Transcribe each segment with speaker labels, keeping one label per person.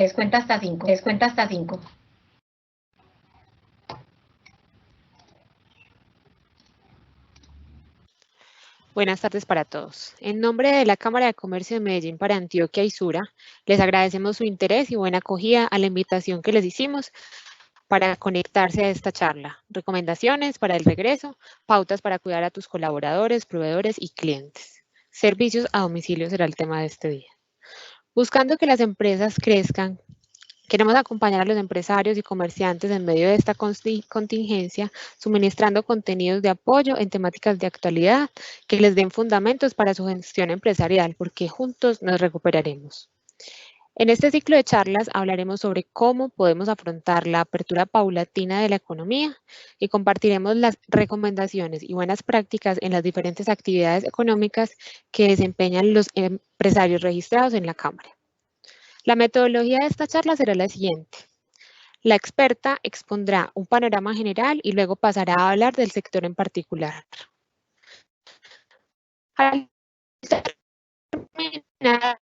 Speaker 1: Descuenta hasta 5. Descuenta hasta 5.
Speaker 2: Buenas tardes para todos. En nombre de la Cámara de Comercio de Medellín para Antioquia y Sura, les agradecemos su interés y buena acogida a la invitación que les hicimos para conectarse a esta charla. Recomendaciones para el regreso, pautas para cuidar a tus colaboradores, proveedores y clientes. Servicios a domicilio será el tema de este día. Buscando que las empresas crezcan, queremos acompañar a los empresarios y comerciantes en medio de esta contingencia, suministrando contenidos de apoyo en temáticas de actualidad que les den fundamentos para su gestión empresarial, porque juntos nos recuperaremos. En este ciclo de charlas hablaremos sobre cómo podemos afrontar la apertura paulatina de la economía y compartiremos las recomendaciones y buenas prácticas en las diferentes actividades económicas que desempeñan los empresarios registrados en la Cámara. La metodología de esta charla será la siguiente. La experta expondrá un panorama general y luego pasará a hablar del sector en particular. Al terminar,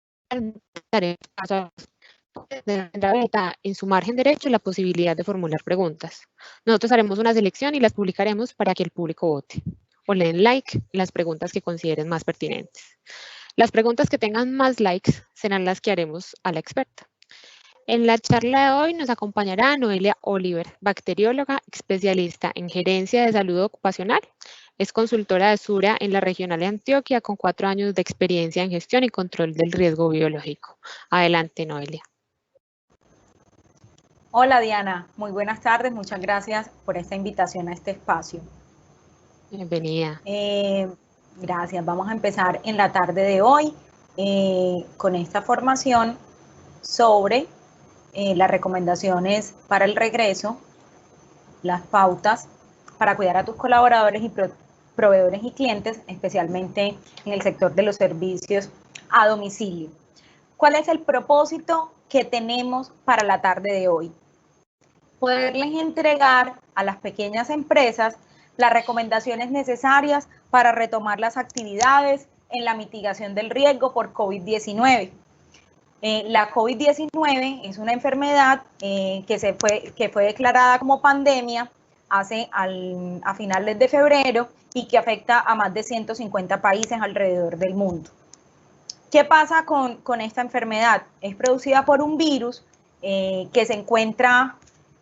Speaker 2: daré paso a en su margen derecho la posibilidad de formular preguntas. Nosotros haremos una selección y las publicaremos para que el público vote o le den like las preguntas que consideren más pertinentes. Las preguntas que tengan más likes serán las que haremos a la experta. En la charla de hoy nos acompañará Noelia Oliver, bacterióloga, especialista en gerencia de salud ocupacional. Es consultora de Sura en la Regional de Antioquia con 4 años de experiencia en gestión y control del riesgo biológico. Adelante, Noelia.
Speaker 3: Hola Diana, muy buenas tardes, muchas gracias por esta invitación a este espacio.
Speaker 2: Bienvenida.
Speaker 3: Gracias, vamos a empezar en la tarde de hoy con esta formación sobre las recomendaciones para el regreso, las pautas para cuidar a tus colaboradores y proveedores y clientes, especialmente en el sector de los servicios a domicilio. ¿Cuál es el propósito que tenemos para la tarde de hoy? Poderles entregar a las pequeñas empresas las recomendaciones necesarias para retomar las actividades en la mitigación del riesgo por COVID-19. La COVID-19 es una enfermedad que fue declarada como pandemia a finales de febrero y que afecta a más de 150 países alrededor del mundo. ¿Qué pasa con esta enfermedad? Es producida por un virus que se encuentra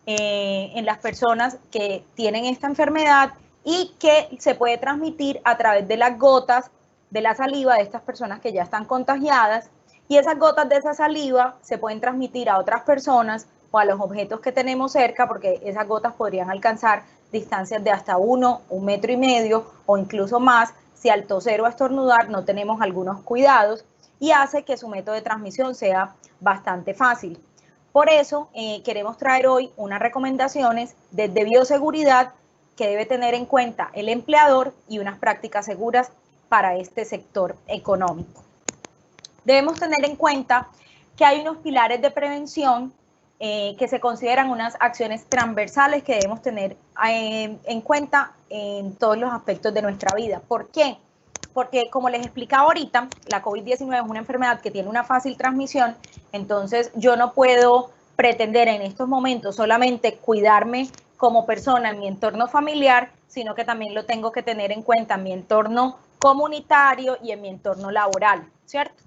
Speaker 3: en las personas que tienen esta enfermedad y que se puede transmitir a través de las gotas de la saliva de estas personas que ya están contagiadas, y esas gotas de esa saliva se pueden transmitir a otras personas o a los objetos que tenemos cerca, porque esas gotas podrían alcanzar distancias de hasta 1 metro y medio o incluso más si al toser o estornudar no tenemos algunos cuidados, y hace que su método de transmisión sea bastante fácil. Por eso queremos traer hoy unas recomendaciones desde bioseguridad que debe tener en cuenta el empleador y unas prácticas seguras para este sector económico. Debemos tener en cuenta que hay unos pilares de prevención que se consideran unas acciones transversales que debemos tener en cuenta en todos los aspectos de nuestra vida. ¿Por qué? Porque, como les explicaba ahorita, la COVID-19 es una enfermedad que tiene una fácil transmisión, entonces yo no puedo pretender en estos momentos solamente cuidarme como persona en mi entorno familiar, sino que también lo tengo que tener en cuenta en mi entorno comunitario y en mi entorno laboral, ¿cierto?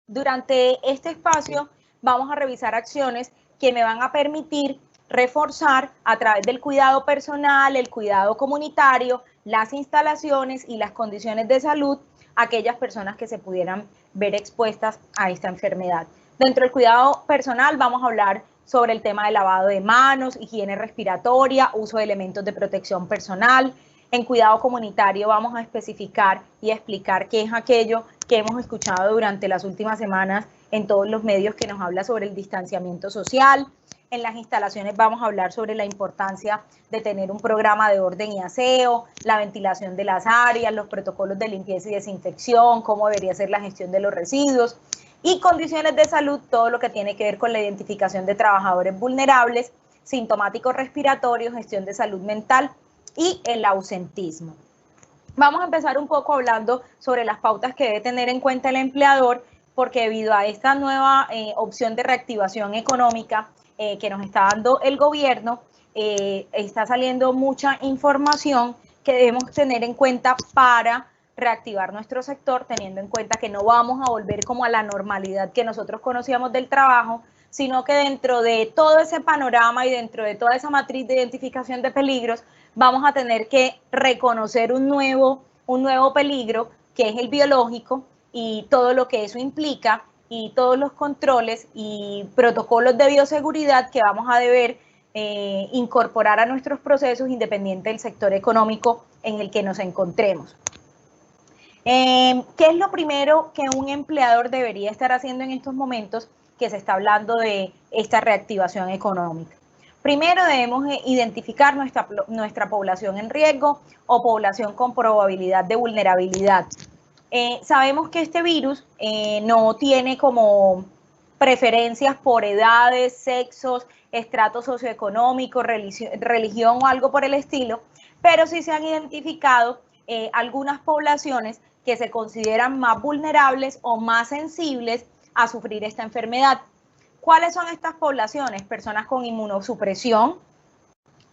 Speaker 3: Durante este espacio vamos a revisar acciones que me van a permitir reforzar a través del cuidado personal, el cuidado comunitario, las instalaciones y las condiciones de salud a aquellas personas que se pudieran ver expuestas a esta enfermedad. Dentro del cuidado personal vamos a hablar sobre el tema de lavado de manos, higiene respiratoria, uso de elementos de protección personal. En cuidado comunitario vamos a especificar y explicar qué es aquello que hemos escuchado durante las últimas semanas en todos los medios que nos habla sobre el distanciamiento social. En las instalaciones vamos a hablar sobre la importancia de tener un programa de orden y aseo, la ventilación de las áreas, los protocolos de limpieza y desinfección, cómo debería ser la gestión de los residuos y condiciones de salud, todo lo que tiene que ver con la identificación de trabajadores vulnerables, sintomáticos respiratorios, gestión de salud mental y el ausentismo. Vamos a empezar un poco hablando sobre las pautas que debe tener en cuenta el empleador porque debido a esta nueva opción de reactivación económica que nos está dando el gobierno, está saliendo mucha información que debemos tener en cuenta para reactivar nuestro sector, teniendo en cuenta que no vamos a volver como a la normalidad que nosotros conocíamos del trabajo, sino que dentro de todo ese panorama y dentro de toda esa matriz de identificación de peligros, vamos a tener que reconocer un nuevo peligro, que es el biológico, y todo lo que eso implica, y todos los controles y protocolos de bioseguridad que vamos a deber incorporar a nuestros procesos independiente del sector económico en el que nos encontremos. ¿Qué es lo primero que un empleador debería estar haciendo en estos momentos que se está hablando de esta reactivación económica? Primero debemos identificar nuestra población en riesgo o población con probabilidad de vulnerabilidad. Sabemos que este virus no tiene como preferencias por edades, sexos, estrato socioeconómico, religión o algo por el estilo, pero sí se han identificado algunas poblaciones que se consideran más vulnerables o más sensibles a sufrir esta enfermedad. ¿Cuáles son estas poblaciones? Personas con inmunosupresión,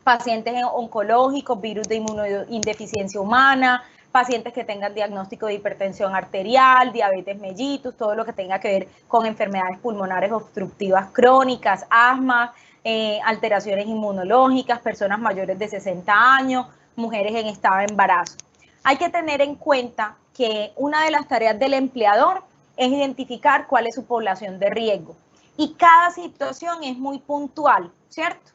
Speaker 3: pacientes oncológicos, virus de inmunodeficiencia humana, pacientes que tengan diagnóstico de hipertensión arterial, diabetes mellitus, todo lo que tenga que ver con enfermedades pulmonares obstructivas crónicas, asma, alteraciones inmunológicas, personas mayores de 60 años, mujeres en estado de embarazo. Hay que tener en cuenta que una de las tareas del empleador es identificar cuál es su población de riesgo. Y cada situación es muy puntual, ¿cierto?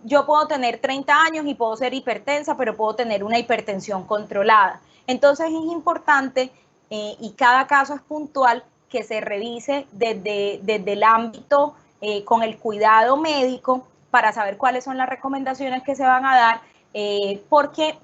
Speaker 3: Yo puedo tener 30 años y puedo ser hipertensa, pero puedo tener una hipertensión controlada. Entonces es importante, y cada caso es puntual, que se revise desde el ámbito con el cuidado médico para saber cuáles son las recomendaciones que se van a dar, porque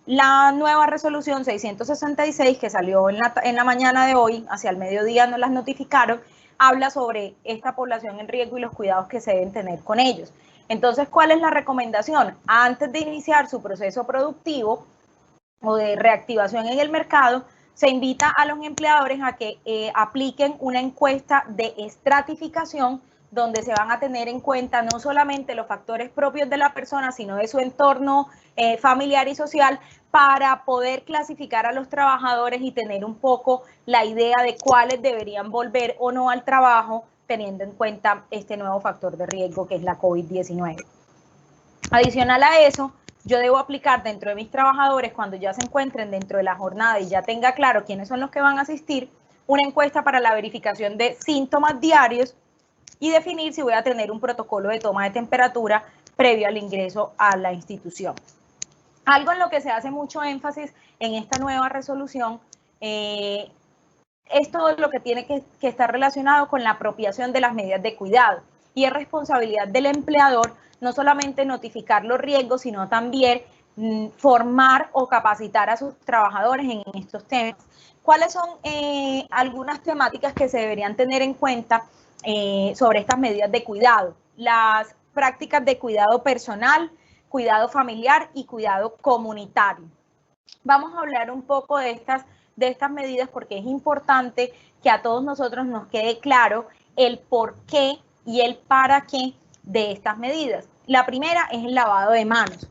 Speaker 3: la nueva resolución 666 que salió en la mañana de hoy, hacia el mediodía nos las notificaron, habla sobre esta población en riesgo y los cuidados que se deben tener con ellos. Entonces, ¿cuál es la recomendación? Antes de iniciar su proceso productivo o de reactivación en el mercado, se invita a los empleadores a que apliquen una encuesta de estratificación donde se van a tener en cuenta no solamente los factores propios de la persona, sino de su entorno familiar y social, para poder clasificar a los trabajadores y tener un poco la idea de cuáles deberían volver o no al trabajo, teniendo en cuenta este nuevo factor de riesgo que es la COVID-19. Adicional a eso, yo debo aplicar dentro de mis trabajadores, cuando ya se encuentren dentro de la jornada y ya tenga claro quiénes son los que van a asistir, una encuesta para la verificación de síntomas diarios y definir si voy a tener un protocolo de toma de temperatura previo al ingreso a la institución. Algo en lo que se hace mucho énfasis en esta nueva resolución es todo lo que tiene que estar relacionado con la apropiación de las medidas de cuidado, y es responsabilidad del empleador no solamente notificar los riesgos, sino también formar o capacitar a sus trabajadores en estos temas. ¿Cuáles son algunas temáticas que se deberían tener en cuenta sobre estas medidas de cuidado? Las prácticas de cuidado personal, cuidado familiar y cuidado comunitario. Vamos a hablar un poco de estas medidas porque es importante que a todos nosotros nos quede claro el por qué y el para qué de estas medidas. La primera es el lavado de manos.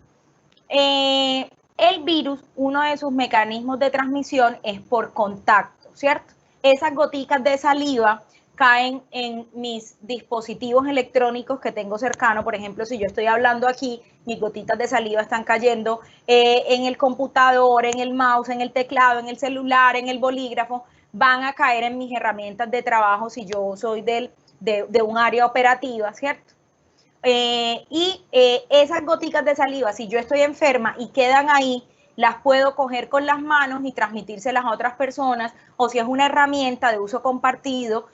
Speaker 3: El virus, uno de sus mecanismos de transmisión es por contacto, ¿cierto? Esas goticas de saliva caen en mis dispositivos electrónicos que tengo cercano. Por ejemplo, si yo estoy hablando aquí, mis gotitas de saliva están cayendo en el computador, en el mouse, en el teclado, en el celular, en el bolígrafo, van a caer en mis herramientas de trabajo si yo soy de un área operativa, ¿cierto? Esas goticas de saliva, si yo estoy enferma y quedan ahí, las puedo coger con las manos y transmitírselas a otras personas, o si es una herramienta de uso compartido,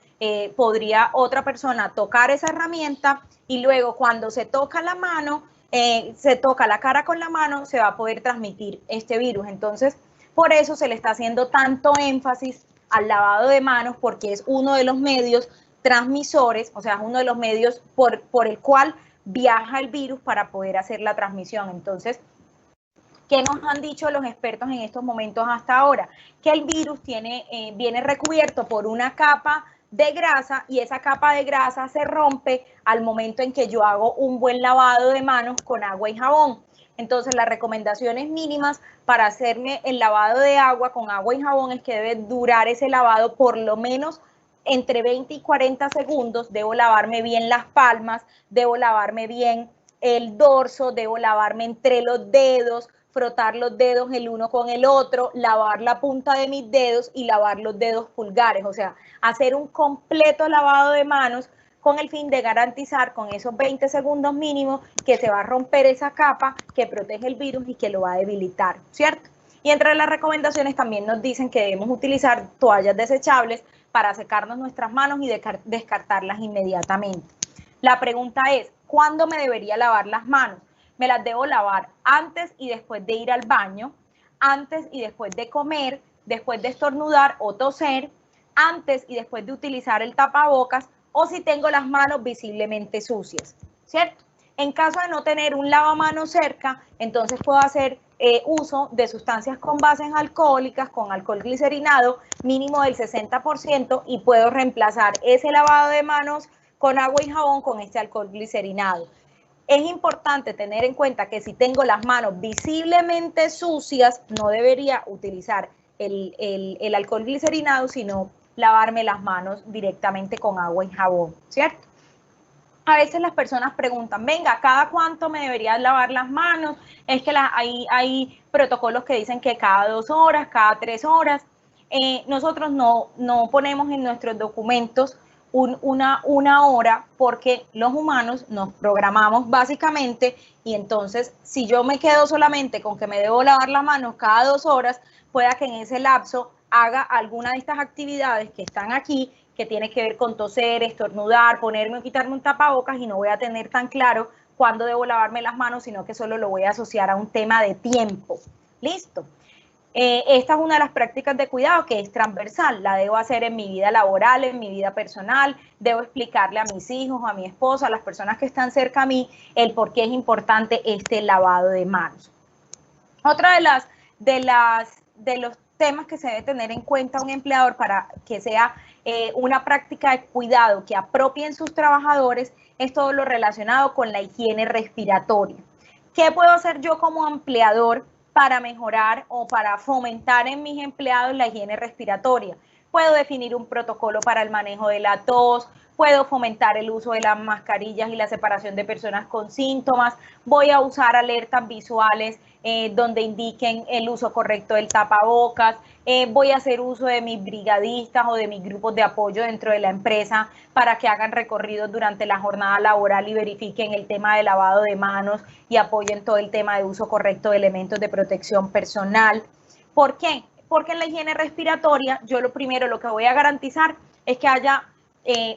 Speaker 3: podría otra persona tocar esa herramienta y luego cuando se toca la mano, se toca la cara con la mano, se va a poder transmitir este virus. Entonces, por eso se le está haciendo tanto énfasis al lavado de manos, porque es uno de los medios transmisores, o sea, es uno de los medios por el cual viaja el virus para poder hacer la transmisión. Entonces, ¿Qué nos han dicho los expertos en estos momentos hasta ahora? Que el virus viene recubierto por una capa de grasa y esa capa de grasa se rompe al momento en que yo hago un buen lavado de manos con agua y jabón. Entonces, las recomendaciones mínimas para hacerme el lavado de agua con agua y jabón es que debe durar ese lavado por lo menos entre 20 y 40 segundos. Debo lavarme bien las palmas, debo lavarme bien el dorso, debo lavarme entre los dedos, frotar los dedos el uno con el otro, lavar la punta de mis dedos y lavar los dedos pulgares. O sea, hacer un completo lavado de manos con el fin de garantizar con esos 20 segundos mínimos que se va a romper esa capa que protege el virus y que lo va a debilitar, ¿cierto? Y entre las recomendaciones también nos dicen que debemos utilizar toallas desechables para secarnos nuestras manos y descartarlas inmediatamente. La pregunta es, ¿cuándo me debería lavar las manos? Me las debo lavar antes y después de ir al baño, antes y después de comer, después de estornudar o toser, antes y después de utilizar el tapabocas o si tengo las manos visiblemente sucias, ¿cierto? En caso de no tener un lavamanos cerca, entonces puedo hacer uso de sustancias con bases alcohólicas, con alcohol glicerinado, mínimo del 60%, y puedo reemplazar ese lavado de manos con agua y jabón con este alcohol glicerinado. Es importante tener en cuenta que si tengo las manos visiblemente sucias, no debería utilizar el alcohol glicerinado, sino lavarme las manos directamente con agua y jabón, ¿cierto? A veces las personas preguntan, venga, ¿cada cuánto me debería lavar las manos? Es que hay protocolos que dicen que cada 2 horas, cada 3 horas. Nosotros no ponemos en nuestros documentos una hora porque los humanos nos programamos básicamente y entonces si yo me quedo solamente con que me debo lavar las manos cada 2 horas, pueda que en ese lapso haga alguna de estas actividades que están aquí, que tiene que ver con toser, estornudar, ponerme o quitarme un tapabocas y no voy a tener tan claro cuándo debo lavarme las manos, sino que solo lo voy a asociar a un tema de tiempo. ¿Listo? Esta es una de las prácticas de cuidado que es transversal, la debo hacer en mi vida laboral, en mi vida personal, debo explicarle a mis hijos, a mi esposa, a las personas que están cerca a mí, el por qué es importante este lavado de manos. Otra de los temas que se debe tener en cuenta un empleador para que sea una práctica de cuidado que apropien sus trabajadores es todo lo relacionado con la higiene respiratoria. ¿Qué puedo hacer yo como empleador para mejorar o para fomentar en mis empleados la higiene respiratoria? Puedo definir un protocolo para el manejo de la tos, puedo fomentar el uso de las mascarillas y la separación de personas con síntomas, voy a usar alertas visuales donde indiquen el uso correcto del tapabocas, voy a hacer uso de mis brigadistas o de mis grupos de apoyo dentro de la empresa para que hagan recorridos durante la jornada laboral y verifiquen el tema de lavado de manos y apoyen todo el tema de uso correcto de elementos de protección personal. ¿Por qué? Porque en la higiene respiratoria yo lo que voy a garantizar es que haya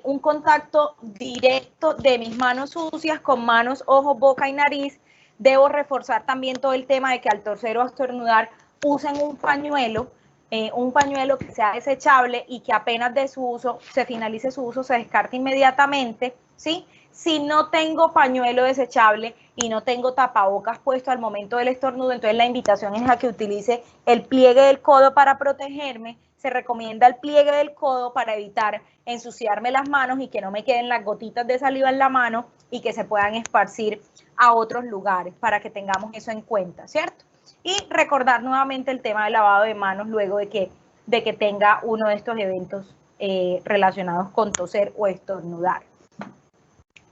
Speaker 3: un contacto directo de mis manos sucias con manos, ojos, boca y nariz. Debo reforzar también todo el tema de que al toser o estornudar usen un pañuelo que sea desechable y que apenas de su uso, se finalice su uso, se descarte inmediatamente, ¿sí? Si no tengo pañuelo desechable y no tengo tapabocas puesto al momento del estornudo, entonces la invitación es a que utilice el pliegue del codo para protegerme. Se recomienda el pliegue del codo para evitar ensuciarme las manos y que no me queden las gotitas de saliva en la mano y que se puedan esparcir a otros lugares, para que tengamos eso en cuenta, ¿cierto? Y recordar nuevamente el tema del lavado de manos luego de que tenga uno de estos eventos relacionados con toser o estornudar.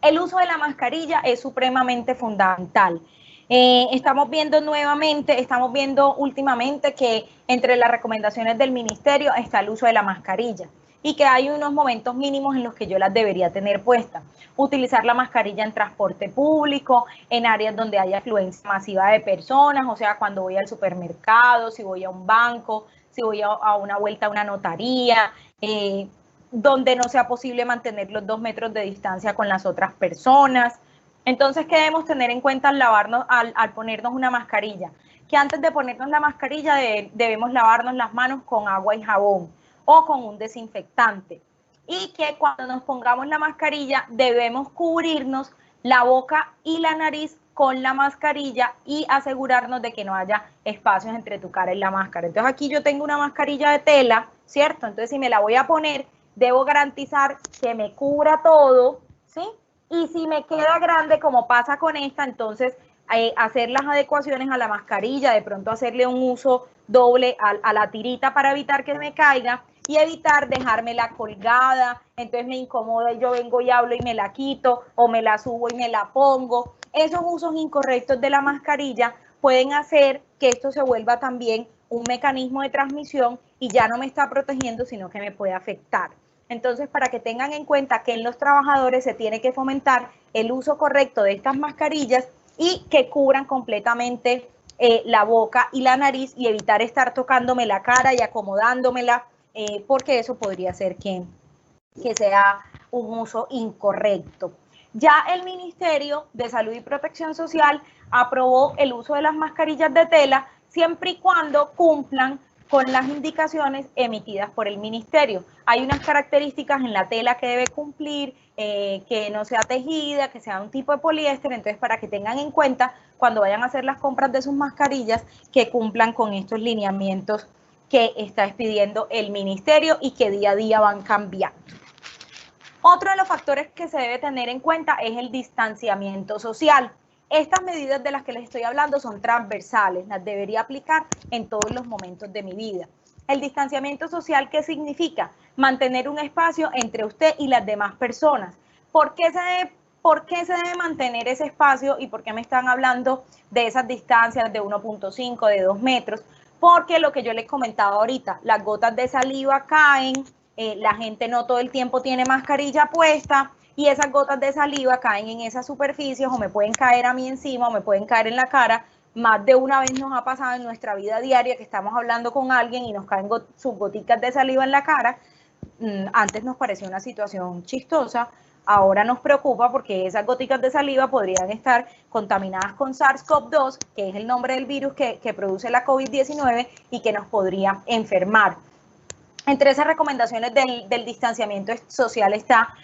Speaker 3: El uso de la mascarilla es supremamente fundamental. Estamos viendo últimamente que entre las recomendaciones del ministerio está el uso de la mascarilla y que hay unos momentos mínimos en los que yo las debería tener puestas. Utilizar la mascarilla en transporte público, en áreas donde haya afluencia masiva de personas, o sea, cuando voy al supermercado, si voy a un banco, si voy a una vuelta a una notaría, donde no sea posible mantener los 2 metros de distancia con las otras personas. Entonces, ¿qué debemos tener en cuenta al ponernos una mascarilla? Que antes de ponernos la mascarilla debemos lavarnos las manos con agua y jabón o con un desinfectante. Y que cuando nos pongamos la mascarilla debemos cubrirnos la boca y la nariz con la mascarilla y asegurarnos de que no haya espacios entre tu cara y la máscara. Entonces aquí yo tengo una mascarilla de tela, ¿cierto? Entonces si me la voy a poner, debo garantizar que me cubra todo, ¿sí? Y si me queda grande, como pasa con esta, entonces hacer las adecuaciones a la mascarilla, de pronto hacerle un uso doble a la tirita para evitar que me caiga y evitar dejármela colgada, entonces me incomoda y yo vengo y hablo y me la quito o me la subo y me la pongo. Esos usos incorrectos de la mascarilla pueden hacer que esto se vuelva también un mecanismo de transmisión y ya no me está protegiendo, sino que me puede afectar. Entonces, para que tengan en cuenta que en los trabajadores se tiene que fomentar el uso correcto de estas mascarillas y que cubran completamente la boca y la nariz y evitar estar tocándome la cara y acomodándomela, porque eso podría hacer que sea un uso incorrecto. Ya el Ministerio de Salud y Protección Social aprobó el uso de las mascarillas de tela siempre y cuando cumplan con las indicaciones emitidas por el Ministerio. Hay unas características en la tela que debe cumplir, que no sea tejida, que sea un tipo de poliéster, entonces para que tengan en cuenta cuando vayan a hacer las compras de sus mascarillas que cumplan con estos lineamientos que está expidiendo el Ministerio y que día a día van cambiando. Otro de los factores que se debe tener en cuenta es el distanciamiento social. Estas medidas de las que les estoy hablando son transversales, las debería aplicar en todos los momentos de mi vida. El distanciamiento social, ¿qué significa? Mantener un espacio entre usted y las demás personas. ¿Por qué se debe mantener ese espacio y por qué me están hablando de esas distancias de 1.5, de 2 metros? Porque lo que yo les comentaba ahorita, las gotas de saliva caen, la gente no todo el tiempo tiene mascarilla puesta y esas gotas de saliva caen en esas superficies o me pueden caer a mí encima o me pueden caer en la cara. Más de una vez nos ha pasado en nuestra vida diaria que estamos hablando con alguien y nos caen sus gotitas de saliva en la cara. Antes nos parecía una situación chistosa, ahora nos preocupa porque esas gotitas de saliva podrían estar contaminadas con SARS-CoV-2, que es el nombre del virus que produce la COVID-19 y que nos podría enfermar. Entre esas recomendaciones del distanciamiento social está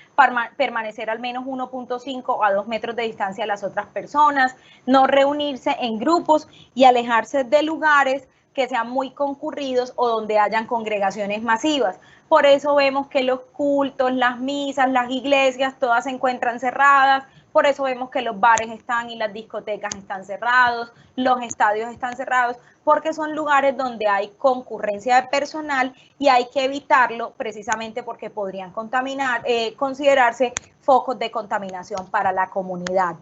Speaker 3: permanecer al menos 1.5 a 2 metros de distancia de las otras personas, no reunirse en grupos y alejarse de lugares que sean muy concurridos o donde hayan congregaciones masivas. Por eso vemos que los cultos, las misas, las iglesias, todas se encuentran cerradas. Por eso vemos que los bares están y las discotecas están cerrados, los estadios están cerrados, porque son lugares donde hay concurrencia de personal y hay que evitarlo precisamente porque podrían considerarse focos de contaminación para la comunidad.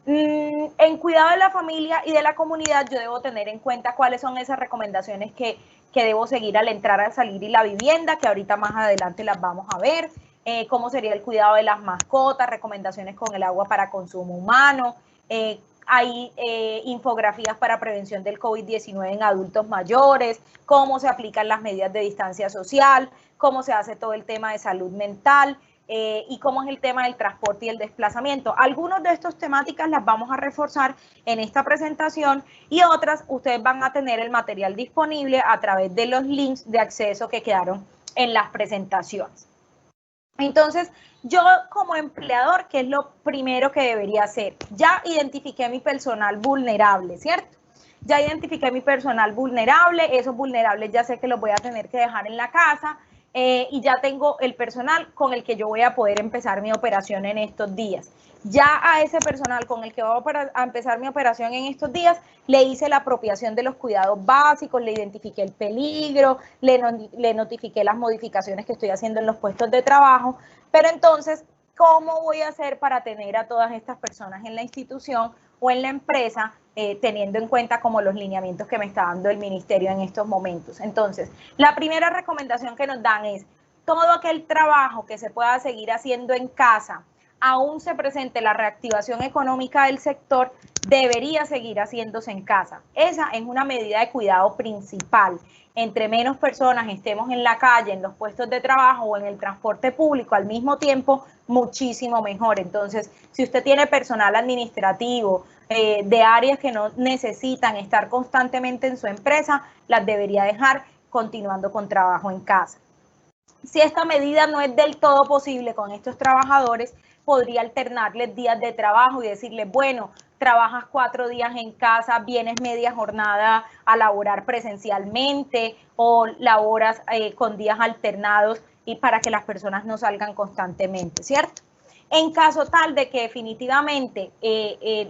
Speaker 3: En cuidado de la familia y de la comunidad, yo debo tener en cuenta cuáles son esas recomendaciones que debo seguir al entrar, al salir y la vivienda, que ahorita más adelante las vamos a ver. Cómo sería el cuidado de las mascotas, recomendaciones con el agua para consumo humano, hay infografías para prevención del COVID-19 en adultos mayores, cómo se aplican las medidas de distancia social, cómo se hace todo el tema de salud mental y cómo es el tema del transporte y el desplazamiento. Algunas de estas temáticas las vamos a reforzar en esta presentación y otras ustedes van a tener el material disponible a través de los links de acceso que quedaron en las presentaciones. Entonces, yo como empleador, ¿qué es lo primero que debería hacer? Ya identifiqué mi personal vulnerable, ¿cierto? Ya identifiqué mi personal vulnerable, esos vulnerables ya sé que los voy a tener que dejar en la casa y ya tengo el personal con el que yo voy a poder empezar mi operación en estos días. Ya a ese personal con el que voy a empezar mi operación en estos días, le hice la apropiación de los cuidados básicos, le identifiqué el peligro, le notifiqué las modificaciones que estoy haciendo en los puestos de trabajo, pero entonces, ¿cómo voy a hacer para tener a todas estas personas en la institución o en la empresa, teniendo en cuenta como los lineamientos que me está dando el ministerio en estos momentos? Entonces, la primera recomendación que nos dan es todo aquel trabajo que se pueda seguir haciendo en casa, aún se presente la reactivación económica del sector, debería seguir haciéndose en casa. Esa es una medida de cuidado principal. Entre menos personas estemos en la calle, en los puestos de trabajo o en el transporte público al mismo tiempo, muchísimo mejor. Entonces, si usted tiene personal administrativo de áreas que no necesitan estar constantemente en su empresa, las debería dejar continuando con trabajo en casa. Si esta medida no es del todo posible con estos trabajadores, podría alternarles días de trabajo y decirles, bueno, trabajas 4 días en casa, vienes media jornada a laborar presencialmente o laboras con días alternados y para que las personas no salgan constantemente, ¿cierto? En caso tal de que definitivamente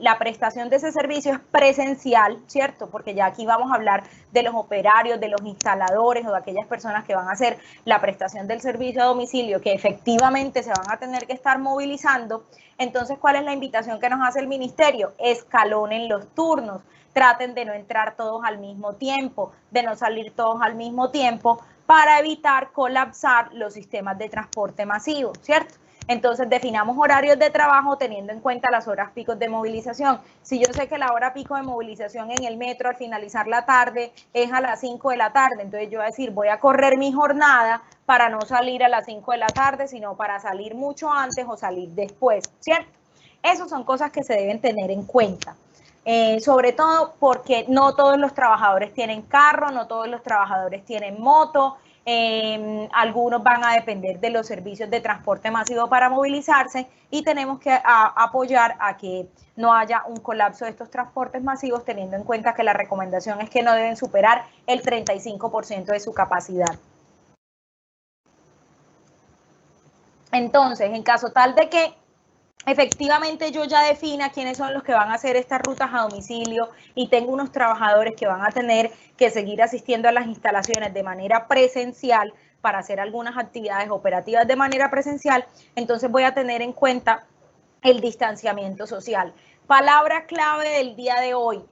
Speaker 3: la prestación de ese servicio es presencial, ¿cierto? Porque ya aquí vamos a hablar de los operarios, de los instaladores o de aquellas personas que van a hacer la prestación del servicio a domicilio, que efectivamente se van a tener que estar movilizando. Entonces, ¿cuál es la invitación que nos hace el ministerio? Escalonen los turnos, traten de no entrar todos al mismo tiempo, de no salir todos al mismo tiempo, para evitar colapsar los sistemas de transporte masivo, ¿cierto? Entonces, definamos horarios de trabajo teniendo en cuenta las horas picos de movilización. Si yo sé que la hora pico de movilización en el metro al finalizar la tarde es a las 5 de la tarde, entonces yo voy a decir, voy a correr mi jornada para no salir a las 5 de la tarde, sino para salir mucho antes o salir después, ¿cierto? Esas son cosas que se deben tener en cuenta. Sobre todo porque no todos los trabajadores tienen carro, no todos los trabajadores tienen moto, algunos van a depender de los servicios de transporte masivo para movilizarse y tenemos que apoyar a que no haya un colapso de estos transportes masivos, teniendo en cuenta que la recomendación es que no deben superar el 35% de su capacidad. Entonces, en caso tal de que efectivamente yo ya defina quiénes son los que van a hacer estas rutas a domicilio y tengo unos trabajadores que van a tener que seguir asistiendo a las instalaciones de manera presencial para hacer algunas actividades operativas de manera presencial, entonces voy a tener en cuenta el distanciamiento social. Palabra clave del día de hoy.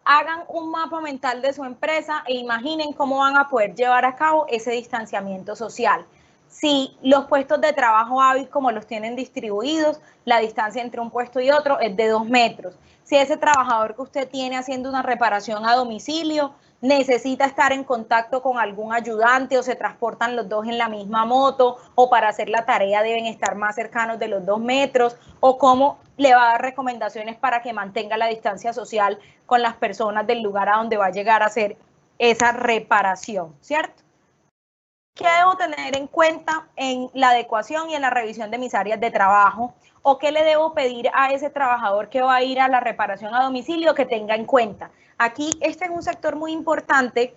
Speaker 3: Hagan un mapa mental de su empresa e imaginen cómo van a poder llevar a cabo ese distanciamiento social. Si los puestos de trabajo hábil, como los tienen distribuidos, la distancia entre un puesto y otro es de 2 metros. Si ese trabajador que usted tiene haciendo una reparación a domicilio necesita estar en contacto con algún ayudante o se transportan los dos en la misma moto o para hacer la tarea deben estar más cercanos de los 2 metros o cómo le va a dar recomendaciones para que mantenga la distancia social con las personas del lugar a donde va a llegar a hacer esa reparación, ¿cierto? ¿Qué debo tener en cuenta en la adecuación y en la revisión de mis áreas de trabajo? ¿O qué le debo pedir a ese trabajador que va a ir a la reparación a domicilio que tenga en cuenta? Aquí este es un sector muy importante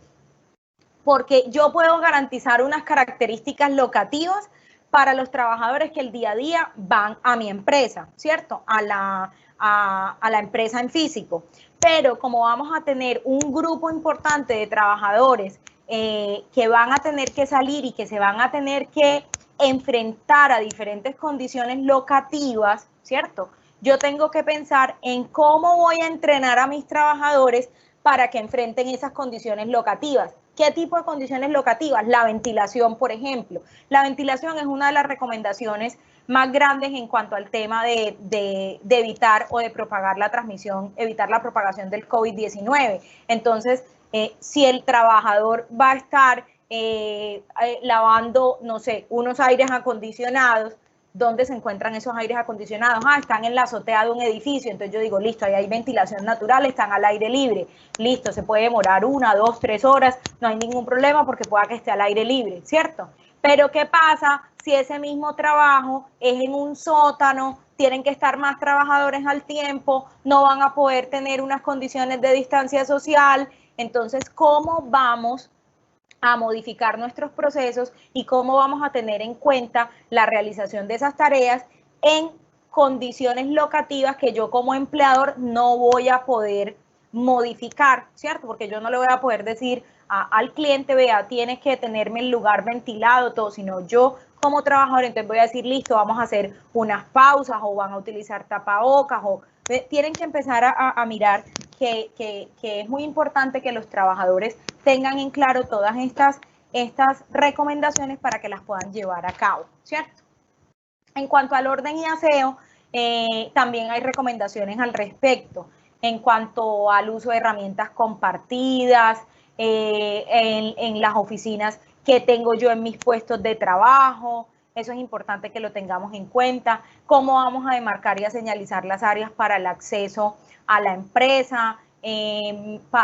Speaker 3: porque yo puedo garantizar unas características locativas para los trabajadores que el día a día van a mi empresa, ¿cierto? A la empresa en físico. Pero como vamos a tener un grupo importante de trabajadores que van a tener que salir y que se van a tener que enfrentar a diferentes condiciones locativas, ¿cierto? Yo tengo que pensar en cómo voy a entrenar a mis trabajadores para que enfrenten esas condiciones locativas. ¿Qué tipo de condiciones locativas? La ventilación, por ejemplo. La ventilación es una de las recomendaciones más grandes en cuanto al tema de evitar o de propagar la transmisión, evitar la propagación del COVID-19. Entonces, si el trabajador va a estar lavando, no sé, unos aires acondicionados, ¿dónde se encuentran esos aires acondicionados? Están en la azotea de un edificio, entonces yo digo, listo, ahí hay ventilación natural, están al aire libre, listo, se puede demorar 1, 2, 3 horas, no hay ningún problema porque pueda que esté al aire libre, ¿cierto? Pero ¿qué pasa si ese mismo trabajo es en un sótano, tienen que estar más trabajadores al tiempo, no van a poder tener unas condiciones de distancia social? Entonces, ¿cómo vamos a modificar nuestros procesos y cómo vamos a tener en cuenta la realización de esas tareas en condiciones locativas que yo como empleador no voy a poder modificar, ¿cierto? Porque yo no le voy a poder decir al cliente, vea, tienes que tenerme el lugar ventilado, todo, sino yo como trabajador, entonces voy a decir, listo, vamos a hacer unas pausas o van a utilizar tapabocas o tienen que empezar a mirar que es muy importante que los trabajadores tengan en claro todas estas recomendaciones para que las puedan llevar a cabo, ¿cierto? En cuanto al orden y aseo, también hay recomendaciones al respecto. En cuanto al uso de herramientas compartidas, en las oficinas que tengo yo en mis puestos de trabajo, eso es importante que lo tengamos en cuenta. Cómo vamos a demarcar y a señalizar las áreas para el acceso a la empresa,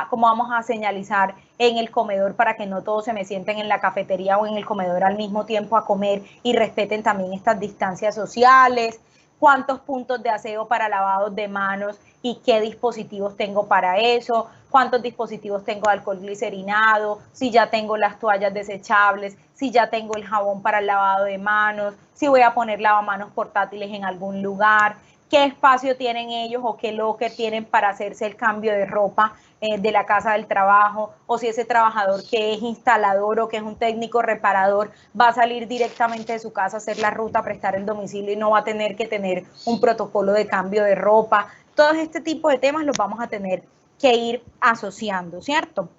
Speaker 3: cómo vamos a señalizar en el comedor para que no todos se me sienten en la cafetería o en el comedor al mismo tiempo a comer y respeten también estas distancias sociales. cuántos puntos de aseo para lavados de manos y qué dispositivos tengo para eso, cuántos dispositivos tengo de alcohol glicerinado, si ya tengo las toallas desechables, si ya tengo el jabón para el lavado de manos, si voy a poner lavamanos portátiles en algún lugar, qué espacio tienen ellos o qué locker tienen para hacerse el cambio de ropa de la casa del trabajo, o si ese trabajador que es instalador o que es un técnico reparador va a salir directamente de su casa a hacer la ruta, prestar el domicilio y no va a tener que tener un protocolo de cambio de ropa. Todo este tipo de temas los vamos a tener que ir asociando, ¿cierto?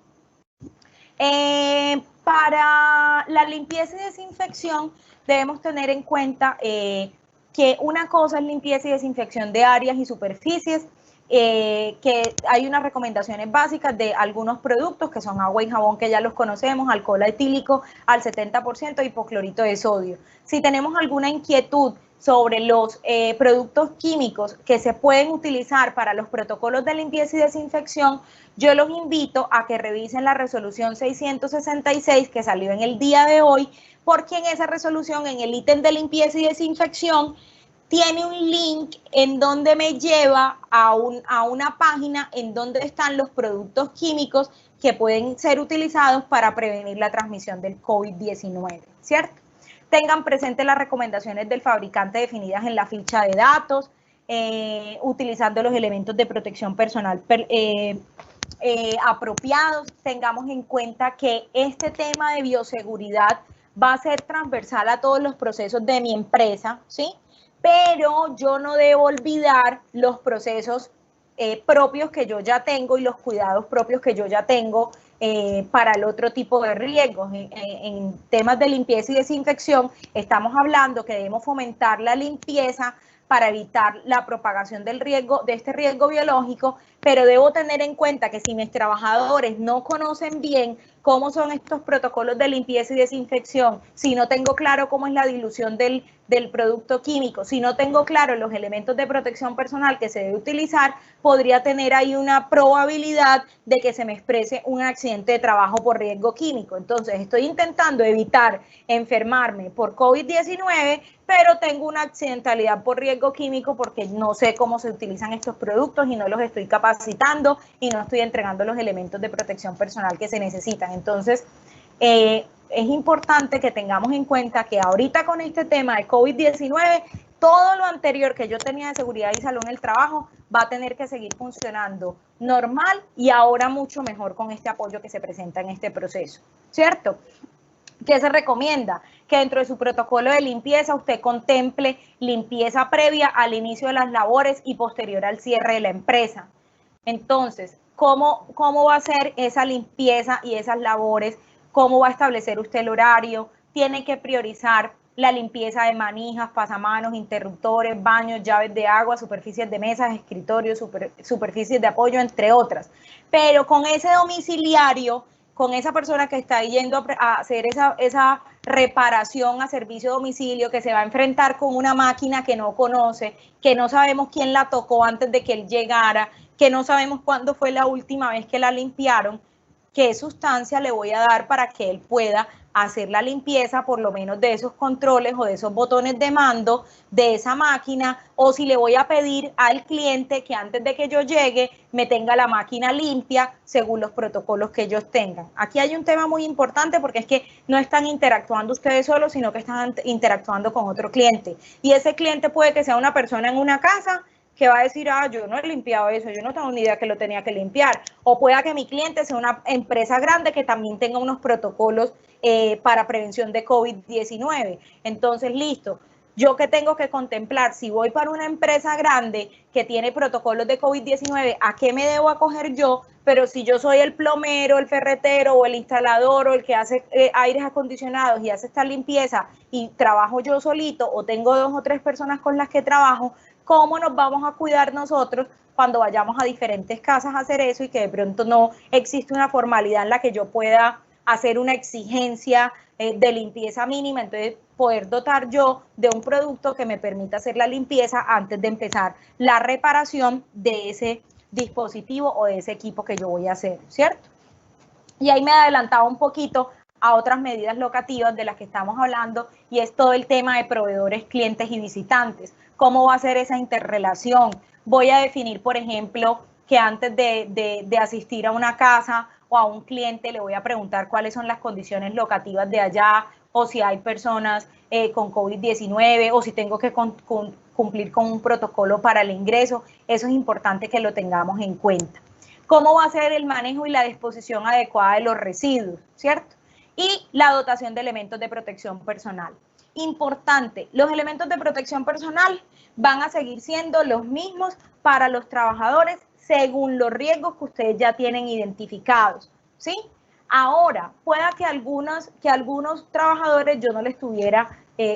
Speaker 3: Para la limpieza y desinfección debemos tener en cuenta que una cosa es limpieza y desinfección de áreas y superficies, que hay unas recomendaciones básicas de algunos productos que son agua y jabón, que ya los conocemos, alcohol etílico al 70%, hipoclorito de sodio. Si tenemos alguna inquietud sobre los productos químicos que se pueden utilizar para los protocolos de limpieza y desinfección, yo los invito a que revisen la resolución 666 que salió en el día de hoy, porque en esa resolución, en el ítem de limpieza y desinfección, tiene un link en donde me lleva a una página en donde están los productos químicos que pueden ser utilizados para prevenir la transmisión del COVID-19, ¿cierto? Tengan presentes las recomendaciones del fabricante definidas en la ficha de datos, utilizando los elementos de protección personal apropiados. Tengamos en cuenta que este tema de bioseguridad va a ser transversal a todos los procesos de mi empresa, ¿sí? Pero yo no debo olvidar los procesos propios que yo ya tengo y los cuidados propios que yo ya tengo para el otro tipo de riesgos. En temas de limpieza y desinfección estamos hablando que debemos fomentar la limpieza para evitar la propagación del riesgo, de este riesgo biológico, pero debo tener en cuenta que si mis trabajadores no conocen bien cómo son estos protocolos de limpieza y desinfección, si no tengo claro cómo es la dilución del producto químico, si no tengo claro los elementos de protección personal que se debe utilizar, podría tener ahí una probabilidad de que se me exprese un accidente de trabajo por riesgo químico. Entonces, estoy intentando evitar enfermarme por COVID-19, pero tengo una accidentalidad por riesgo químico porque no sé cómo se utilizan estos productos y no los estoy capacitando y no estoy entregando los elementos de protección personal que se necesitan. Entonces, es importante que tengamos en cuenta que ahorita con este tema de COVID-19, todo lo anterior que yo tenía de seguridad y salud en el trabajo va a tener que seguir funcionando normal y ahora mucho mejor con este apoyo que se presenta en este proceso, ¿cierto? ¿Qué se recomienda? Que dentro de su protocolo de limpieza usted contemple limpieza previa al inicio de las labores y posterior al cierre de la empresa. Entonces, ¿cómo va a ser esa limpieza y esas labores? ¿Cómo va a establecer usted el horario? Tiene que priorizar la limpieza de manijas, pasamanos, interruptores, baños, llaves de agua, superficies de mesas, escritorios, superficies de apoyo, entre otras. Pero con ese domiciliario, con esa persona que está yendo a hacer esa reparación a servicio de domicilio, que se va a enfrentar con una máquina que no conoce, que no sabemos quién la tocó antes de que él llegara, que no sabemos cuándo fue la última vez que la limpiaron, qué sustancia le voy a dar para que él pueda hacer la limpieza, por lo menos de esos controles o de esos botones de mando de esa máquina, o si le voy a pedir al cliente que antes de que yo llegue me tenga la máquina limpia según los protocolos que ellos tengan. Aquí hay un tema muy importante porque es que no están interactuando ustedes solos, sino que están interactuando con otro cliente. Y ese cliente puede que sea una persona en una casa que va a decir, yo no he limpiado eso, yo no tengo ni idea que lo tenía que limpiar. O pueda que mi cliente sea una empresa grande que también tenga unos protocolos para prevención de COVID-19. Entonces, listo. Yo que tengo que contemplar, si voy para una empresa grande que tiene protocolos de COVID-19, ¿a qué me debo acoger yo? Pero si yo soy el plomero, el ferretero o el instalador o el que hace aires acondicionados y hace esta limpieza y trabajo yo solito o tengo 2 o 3 personas con las que trabajo, ¿cómo nos vamos a cuidar nosotros cuando vayamos a diferentes casas a hacer eso y que de pronto no existe una formalidad en la que yo pueda hacer una exigencia de limpieza mínima? Entonces, poder dotar yo de un producto que me permita hacer la limpieza antes de empezar la reparación de ese dispositivo o de ese equipo que yo voy a hacer, ¿cierto? Y ahí me he adelantado un poquito a otras medidas locativas de las que estamos hablando, y es todo el tema de proveedores, clientes y visitantes. ¿Cómo va a ser esa interrelación? Voy a definir, por ejemplo, que antes de asistir a una casa o a un cliente le voy a preguntar cuáles son las condiciones locativas de allá, o si hay personas con COVID-19, o si tengo que cumplir con un protocolo para el ingreso. Eso es importante que lo tengamos en cuenta. ¿Cómo va a ser el manejo y la disposición adecuada de los residuos, cierto? Y la dotación de elementos de protección personal. Importante, los elementos de protección personal van a seguir siendo los mismos para los trabajadores según los riesgos que ustedes ya tienen identificados, ¿sí? Ahora, pueda que algunos trabajadores yo no les tuviera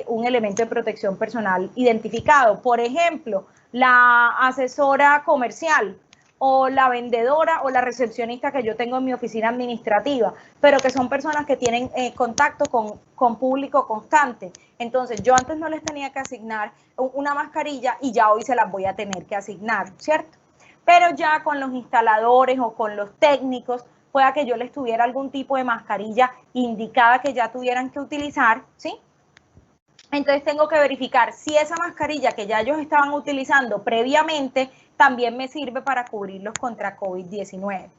Speaker 3: un elemento de protección personal identificado. Por ejemplo, la asesora comercial o la vendedora o la recepcionista que yo tengo en mi oficina administrativa, pero que son personas que tienen contacto con público constante. Entonces, yo antes no les tenía que asignar una mascarilla y ya hoy se las voy a tener que asignar, ¿cierto? Pero ya con los instaladores o con los técnicos, pueda que yo les tuviera algún tipo de mascarilla indicada que ya tuvieran que utilizar, ¿sí? Entonces tengo que verificar si esa mascarilla que ya ellos estaban utilizando previamente también me sirve para cubrirlos contra COVID-19.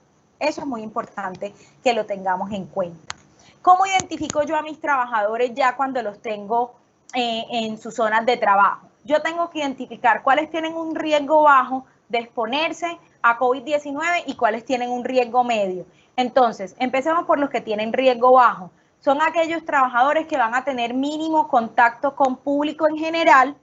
Speaker 3: Eso es muy importante que lo tengamos en cuenta. ¿Cómo identifico yo a mis trabajadores ya cuando los tengo en sus zonas de trabajo? Yo tengo que identificar cuáles tienen un riesgo bajo de exponerse a COVID-19 y cuáles tienen un riesgo medio. Entonces, empecemos por los que tienen riesgo bajo. Son aquellos trabajadores que van a tener mínimo contacto con público en general,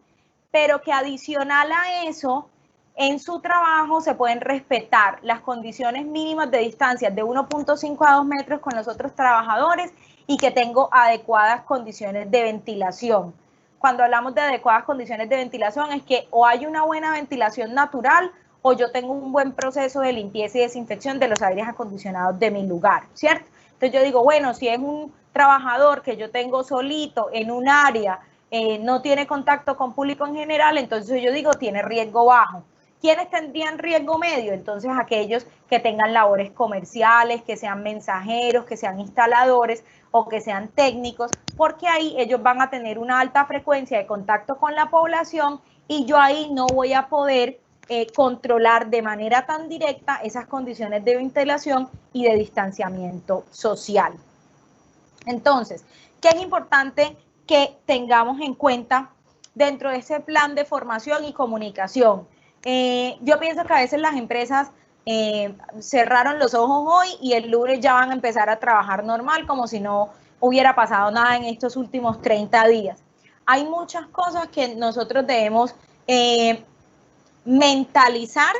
Speaker 3: pero que adicional a eso, en su trabajo se pueden respetar las condiciones mínimas de distancia de 1.5 a 2 metros con los otros trabajadores y que tengo adecuadas condiciones de ventilación. Cuando hablamos de adecuadas condiciones de ventilación es que o hay una buena ventilación natural o yo tengo un buen proceso de limpieza y desinfección de los aires acondicionados de mi lugar, ¿cierto? Entonces yo digo, bueno, si es un trabajador que yo tengo solito en un área, no tiene contacto con público en general, entonces yo digo, tiene riesgo bajo. ¿Quiénes tendrían riesgo medio? Entonces aquellos que tengan labores comerciales, que sean mensajeros, que sean instaladores o que sean técnicos, porque ahí ellos van a tener una alta frecuencia de contacto con la población y yo ahí no voy a poder controlar de manera tan directa esas condiciones de ventilación y de distanciamiento social. Entonces, ¿qué es importante que tengamos en cuenta dentro de ese plan de formación y comunicación? Yo pienso que a veces las empresas cerraron los ojos hoy y el lunes ya van a empezar a trabajar normal, como si no hubiera pasado nada en estos últimos 30 días. Hay muchas cosas que nosotros debemos mentalizar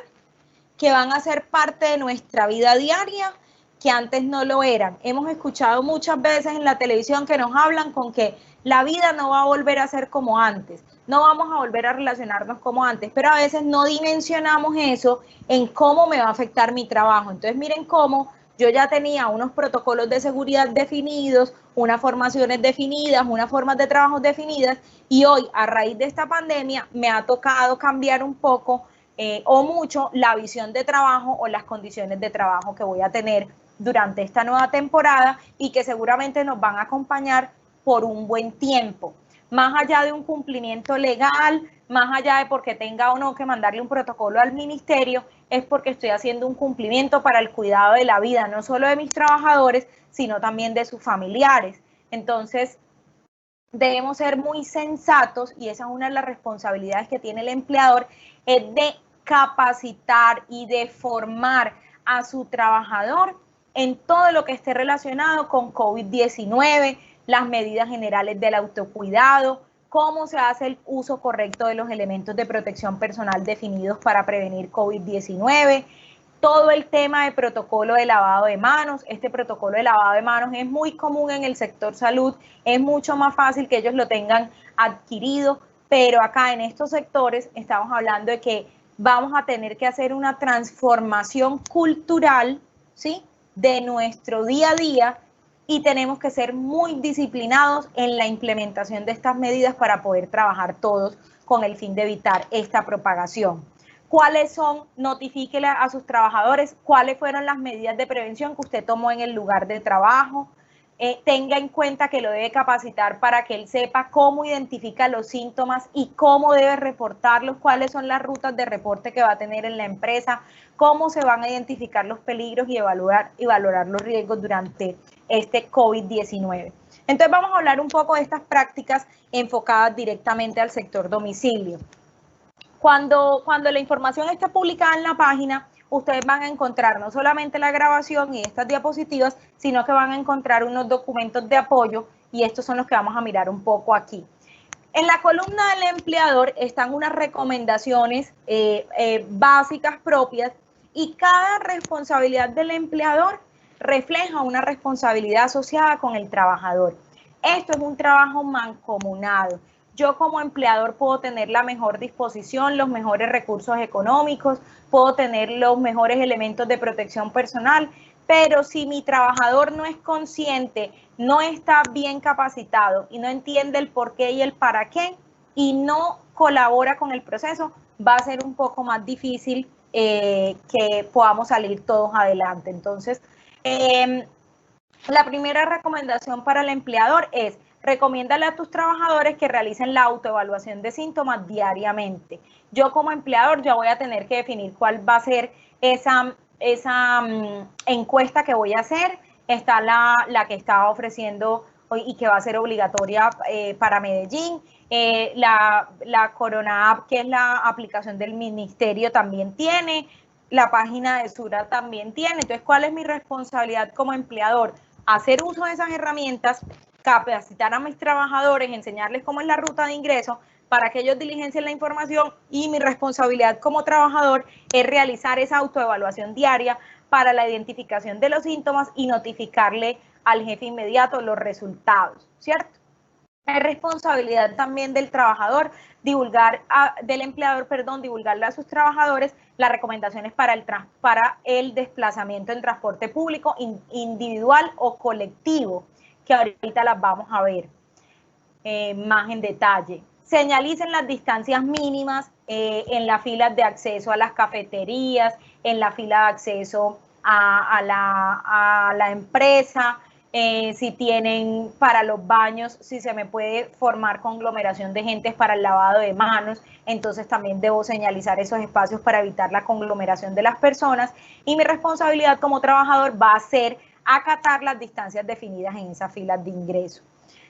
Speaker 3: que van a ser parte de nuestra vida diaria, que antes no lo eran. Hemos escuchado muchas veces en la televisión que nos hablan con que la vida no va a volver a ser como antes, no vamos a volver a relacionarnos como antes, pero a veces no dimensionamos eso en cómo me va a afectar mi trabajo. Entonces miren cómo yo ya tenía unos protocolos de seguridad definidos, unas formaciones definidas, unas formas de trabajo definidas, y hoy a raíz de esta pandemia me ha tocado cambiar un poco o mucho la visión de trabajo o las condiciones de trabajo que voy a tener durante esta nueva temporada y que seguramente nos van a acompañar por un buen tiempo. Más allá de un cumplimiento legal, más allá de porque tenga o no que mandarle un protocolo al ministerio, es porque estoy haciendo un cumplimiento para el cuidado de la vida, no solo de mis trabajadores, sino también de sus familiares. Entonces, debemos ser muy sensatos y esa es una de las responsabilidades que tiene el empleador, es de capacitar y de formar a su trabajador en todo lo que esté relacionado con COVID-19, las medidas generales del autocuidado, cómo se hace el uso correcto de los elementos de protección personal definidos para prevenir COVID-19, todo el tema de protocolo de lavado de manos. Este protocolo de lavado de manos es muy común en el sector salud, es mucho más fácil que ellos lo tengan adquirido, pero acá en estos sectores estamos hablando de que vamos a tener que hacer una transformación cultural, ¿sí?, de nuestro día a día y tenemos que ser muy disciplinados en la implementación de estas medidas para poder trabajar todos con el fin de evitar esta propagación. ¿Cuáles son? Notifíquele a sus trabajadores cuáles fueron las medidas de prevención que usted tomó en el lugar de trabajo. tenga en cuenta que lo debe capacitar para que él sepa cómo identifica los síntomas y cómo debe reportarlos, cuáles son las rutas de reporte que va a tener en la empresa, cómo se van a identificar los peligros y valorar los riesgos durante este COVID-19. Entonces vamos a hablar un poco de estas prácticas enfocadas directamente al sector domicilio. Cuando la información esté publicada en la página, ustedes van a encontrar no solamente la grabación y estas diapositivas, sino que van a encontrar unos documentos de apoyo y estos son los que vamos a mirar un poco aquí. En la columna del empleador están unas recomendaciones básicas propias y cada responsabilidad del empleador refleja una responsabilidad asociada con el trabajador. Esto es un trabajo mancomunado. Yo como empleador puedo tener la mejor disposición, los mejores recursos económicos, puedo tener los mejores elementos de protección personal, pero si mi trabajador no es consciente, no está bien capacitado y no entiende el por qué y el para qué y no colabora con el proceso, va a ser un poco más difícil que podamos salir todos adelante. Entonces, la primera recomendación para el empleador es: recomiéndale a tus trabajadores que realicen la autoevaluación de síntomas diariamente. Yo como empleador ya voy a tener que definir cuál va a ser esa encuesta que voy a hacer. Está la que estaba ofreciendo hoy y que va a ser obligatoria para Medellín. La Corona App, que es la aplicación del ministerio, también tiene. La página de Sura también tiene. Entonces, ¿cuál es mi responsabilidad como empleador? Hacer uso de esas herramientas, capacitar a mis trabajadores, enseñarles cómo es la ruta de ingreso para que ellos diligencien la información, y mi responsabilidad como trabajador es realizar esa autoevaluación diaria para la identificación de los síntomas y notificarle al jefe inmediato los resultados, ¿cierto? Es responsabilidad también del trabajador del empleador, divulgarle a sus trabajadores las recomendaciones para el desplazamiento en transporte público individual o colectivo, que ahorita las vamos a ver más en detalle. Señalicen las distancias mínimas en las filas de acceso a las cafeterías, en la fila de acceso a la empresa, si tienen para los baños, si se me puede formar conglomeración de gentes para el lavado de manos, entonces también debo señalizar esos espacios para evitar la conglomeración de las personas, y mi responsabilidad como trabajador va a ser acatar las distancias definidas en esas filas de ingreso.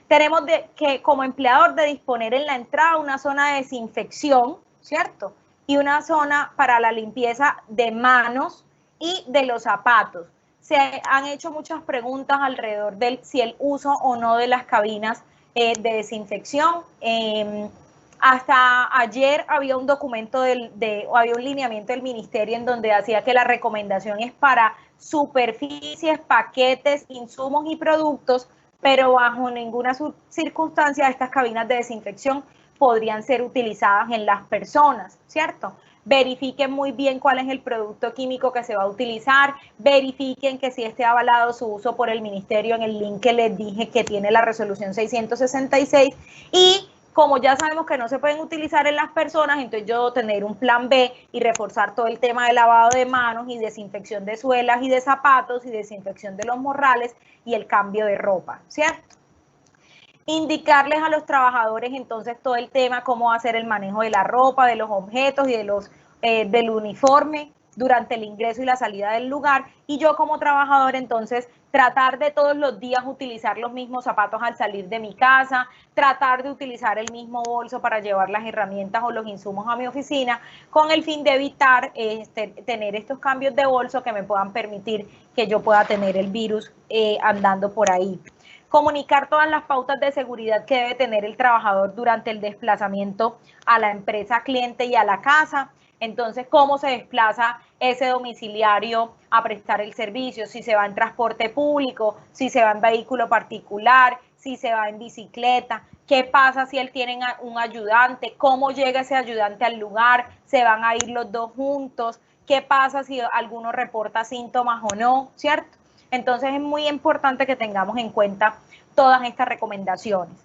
Speaker 3: Tenemos que como empleador de disponer en la entrada una zona de desinfección, ¿cierto? Y una zona para la limpieza de manos y de los zapatos. Se han hecho muchas preguntas alrededor del si el uso o no de las cabinas de desinfección. Hasta ayer había un documento había un lineamiento del ministerio en donde decía que la recomendación es para superficies, paquetes, insumos y productos, pero bajo ninguna circunstancia estas cabinas de desinfección podrían ser utilizadas en las personas, ¿cierto? Verifiquen muy bien cuál es el producto químico que se va a utilizar, verifiquen que si esté avalado su uso por el ministerio en el link que les dije que tiene la resolución 666, y como ya sabemos que no se pueden utilizar en las personas, entonces yo debo tener un plan B y reforzar todo el tema de lavado de manos y desinfección de suelas y de zapatos y desinfección de los morrales y el cambio de ropa, ¿cierto? Indicarles a los trabajadores entonces todo el tema, cómo hacer el manejo de la ropa, de los objetos y del uniforme durante el ingreso y la salida del lugar, y yo como trabajador entonces tratar de todos los días utilizar los mismos zapatos al salir de mi casa, tratar de utilizar el mismo bolso para llevar las herramientas o los insumos a mi oficina, con el fin de evitar tener estos cambios de bolso que me puedan permitir que yo pueda tener el virus andando por ahí. Comunicar todas las pautas de seguridad que debe tener el trabajador durante el desplazamiento a la empresa cliente y a la casa. Entonces, cómo se desplaza ese domiciliario a prestar el servicio, si se va en transporte público, si se va en vehículo particular, si se va en bicicleta, qué pasa si él tiene un ayudante, cómo llega ese ayudante al lugar, se van a ir los dos juntos, qué pasa si alguno reporta síntomas o no, ¿cierto? Entonces es muy importante que tengamos en cuenta todas estas recomendaciones.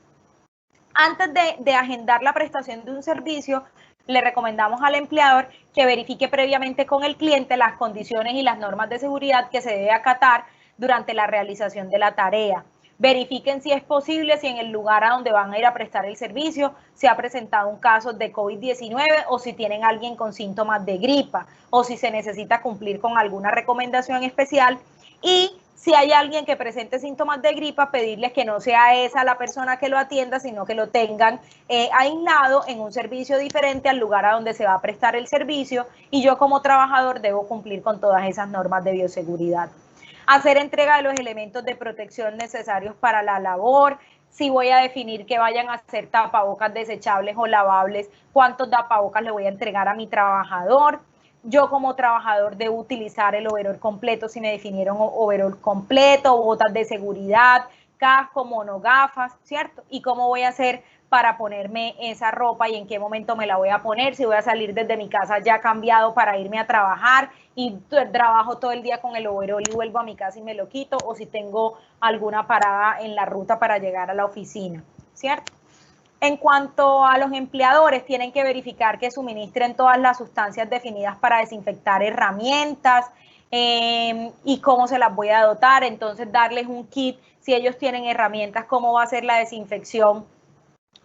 Speaker 3: Antes de agendar la prestación de un servicio, le recomendamos al empleador que verifique previamente con el cliente las condiciones y las normas de seguridad que se debe acatar durante la realización de la tarea. Verifiquen si es posible, si en el lugar a donde van a ir a prestar el servicio se ha presentado un caso de COVID-19 o si tienen alguien con síntomas de gripa o si se necesita cumplir con alguna recomendación especial. Y si hay alguien que presente síntomas de gripa, pedirles que no sea esa la persona que lo atienda, sino que lo tengan aislado en un servicio diferente al lugar a donde se va a prestar el servicio, y yo como trabajador debo cumplir con todas esas normas de bioseguridad. Hacer entrega de los elementos de protección necesarios para la labor. Si voy a definir que vayan a ser tapabocas desechables o lavables, cuántos tapabocas le voy a entregar a mi trabajador. Yo como trabajador debo utilizar el overol completo si me definieron overol completo, botas de seguridad, casco, monogafas, ¿cierto? Y cómo voy a hacer para ponerme esa ropa y en qué momento me la voy a poner, si voy a salir desde mi casa ya cambiado para irme a trabajar y trabajo todo el día con el overol y vuelvo a mi casa y me lo quito, o si tengo alguna parada en la ruta para llegar a la oficina, ¿cierto? En cuanto a los empleadores, tienen que verificar que suministren todas las sustancias definidas para desinfectar herramientas y cómo se las voy a dotar. Entonces, darles un kit, si ellos tienen herramientas, cómo va a ser la desinfección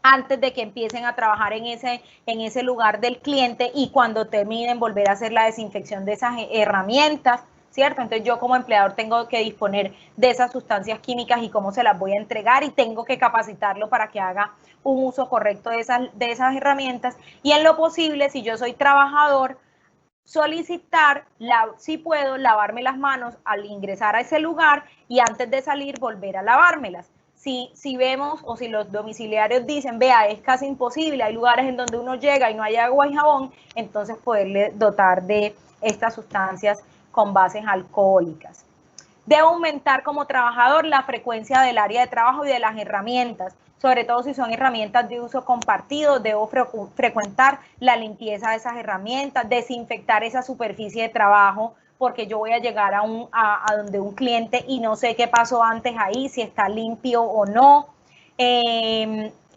Speaker 3: antes de que empiecen a trabajar en ese lugar del cliente, y cuando terminen volver a hacer la desinfección de esas herramientas, ¿cierto? Entonces yo como empleador tengo que disponer de esas sustancias químicas y cómo se las voy a entregar, y tengo que capacitarlo para que haga un uso correcto de esas herramientas. Y en lo posible, si yo soy trabajador, solicitar, si puedo, lavarme las manos al ingresar a ese lugar y antes de salir volver a lavármelas. Si vemos o si los domiciliarios dicen, vea, es casi imposible, hay lugares en donde uno llega y no hay agua y jabón, entonces poderle dotar de estas sustancias con bases alcohólicas. Debo aumentar como trabajador la frecuencia del área de trabajo y de las herramientas, sobre todo si son herramientas de uso compartido. Debo frecuentar la limpieza de esas herramientas, desinfectar esa superficie de trabajo, porque yo voy a llegar a donde un cliente y no sé qué pasó antes ahí, si está limpio o no.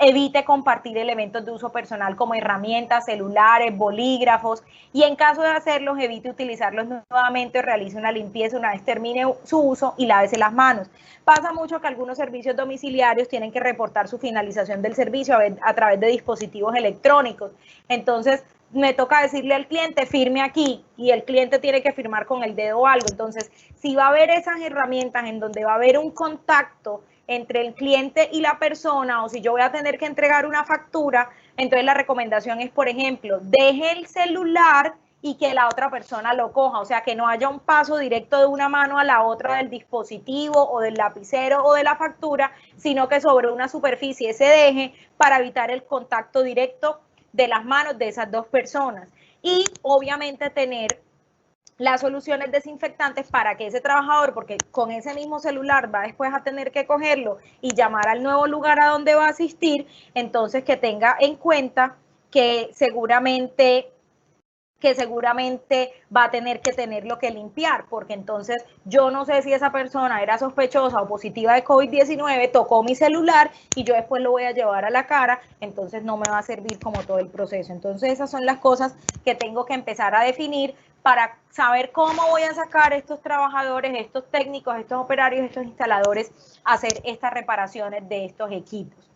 Speaker 3: Evite compartir elementos de uso personal como herramientas, celulares, bolígrafos, y en caso de hacerlos, evite utilizarlos nuevamente o realice una limpieza una vez termine su uso y lávese las manos. Pasa mucho que algunos servicios domiciliarios tienen que reportar su finalización del servicio a través de dispositivos electrónicos. Entonces, me toca decirle al cliente, firme aquí, y el cliente tiene que firmar con el dedo o algo. Entonces, si va a haber esas herramientas en donde va a haber un contacto entre el cliente y la persona, o si yo voy a tener que entregar una factura, entonces la recomendación es, por ejemplo, deje el celular y que la otra persona lo coja, o sea, que no haya un paso directo de una mano a la otra del dispositivo o del lapicero o de la factura, sino que sobre una superficie se deje para evitar el contacto directo de las manos de esas dos personas. Y obviamente tener las soluciones desinfectantes para que ese trabajador, porque con ese mismo celular va después a tener que cogerlo y llamar al nuevo lugar a donde va a asistir, entonces que tenga en cuenta que seguramente va a tener que tenerlo que limpiar, porque entonces yo no sé si esa persona era sospechosa o positiva de COVID-19, tocó mi celular y yo después lo voy a llevar a la cara, entonces no me va a servir como todo el proceso. Entonces esas son las cosas que tengo que empezar a definir para saber cómo voy a sacar estos trabajadores, estos técnicos, estos operarios, estos instaladores a hacer estas reparaciones de estos equipos.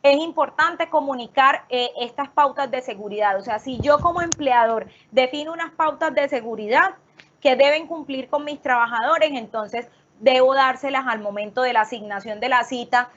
Speaker 3: Es importante comunicar estas pautas de seguridad. O sea, si yo como empleador defino unas pautas de seguridad que deben cumplir con mis trabajadores, entonces debo dárselas al momento de la asignación de la cita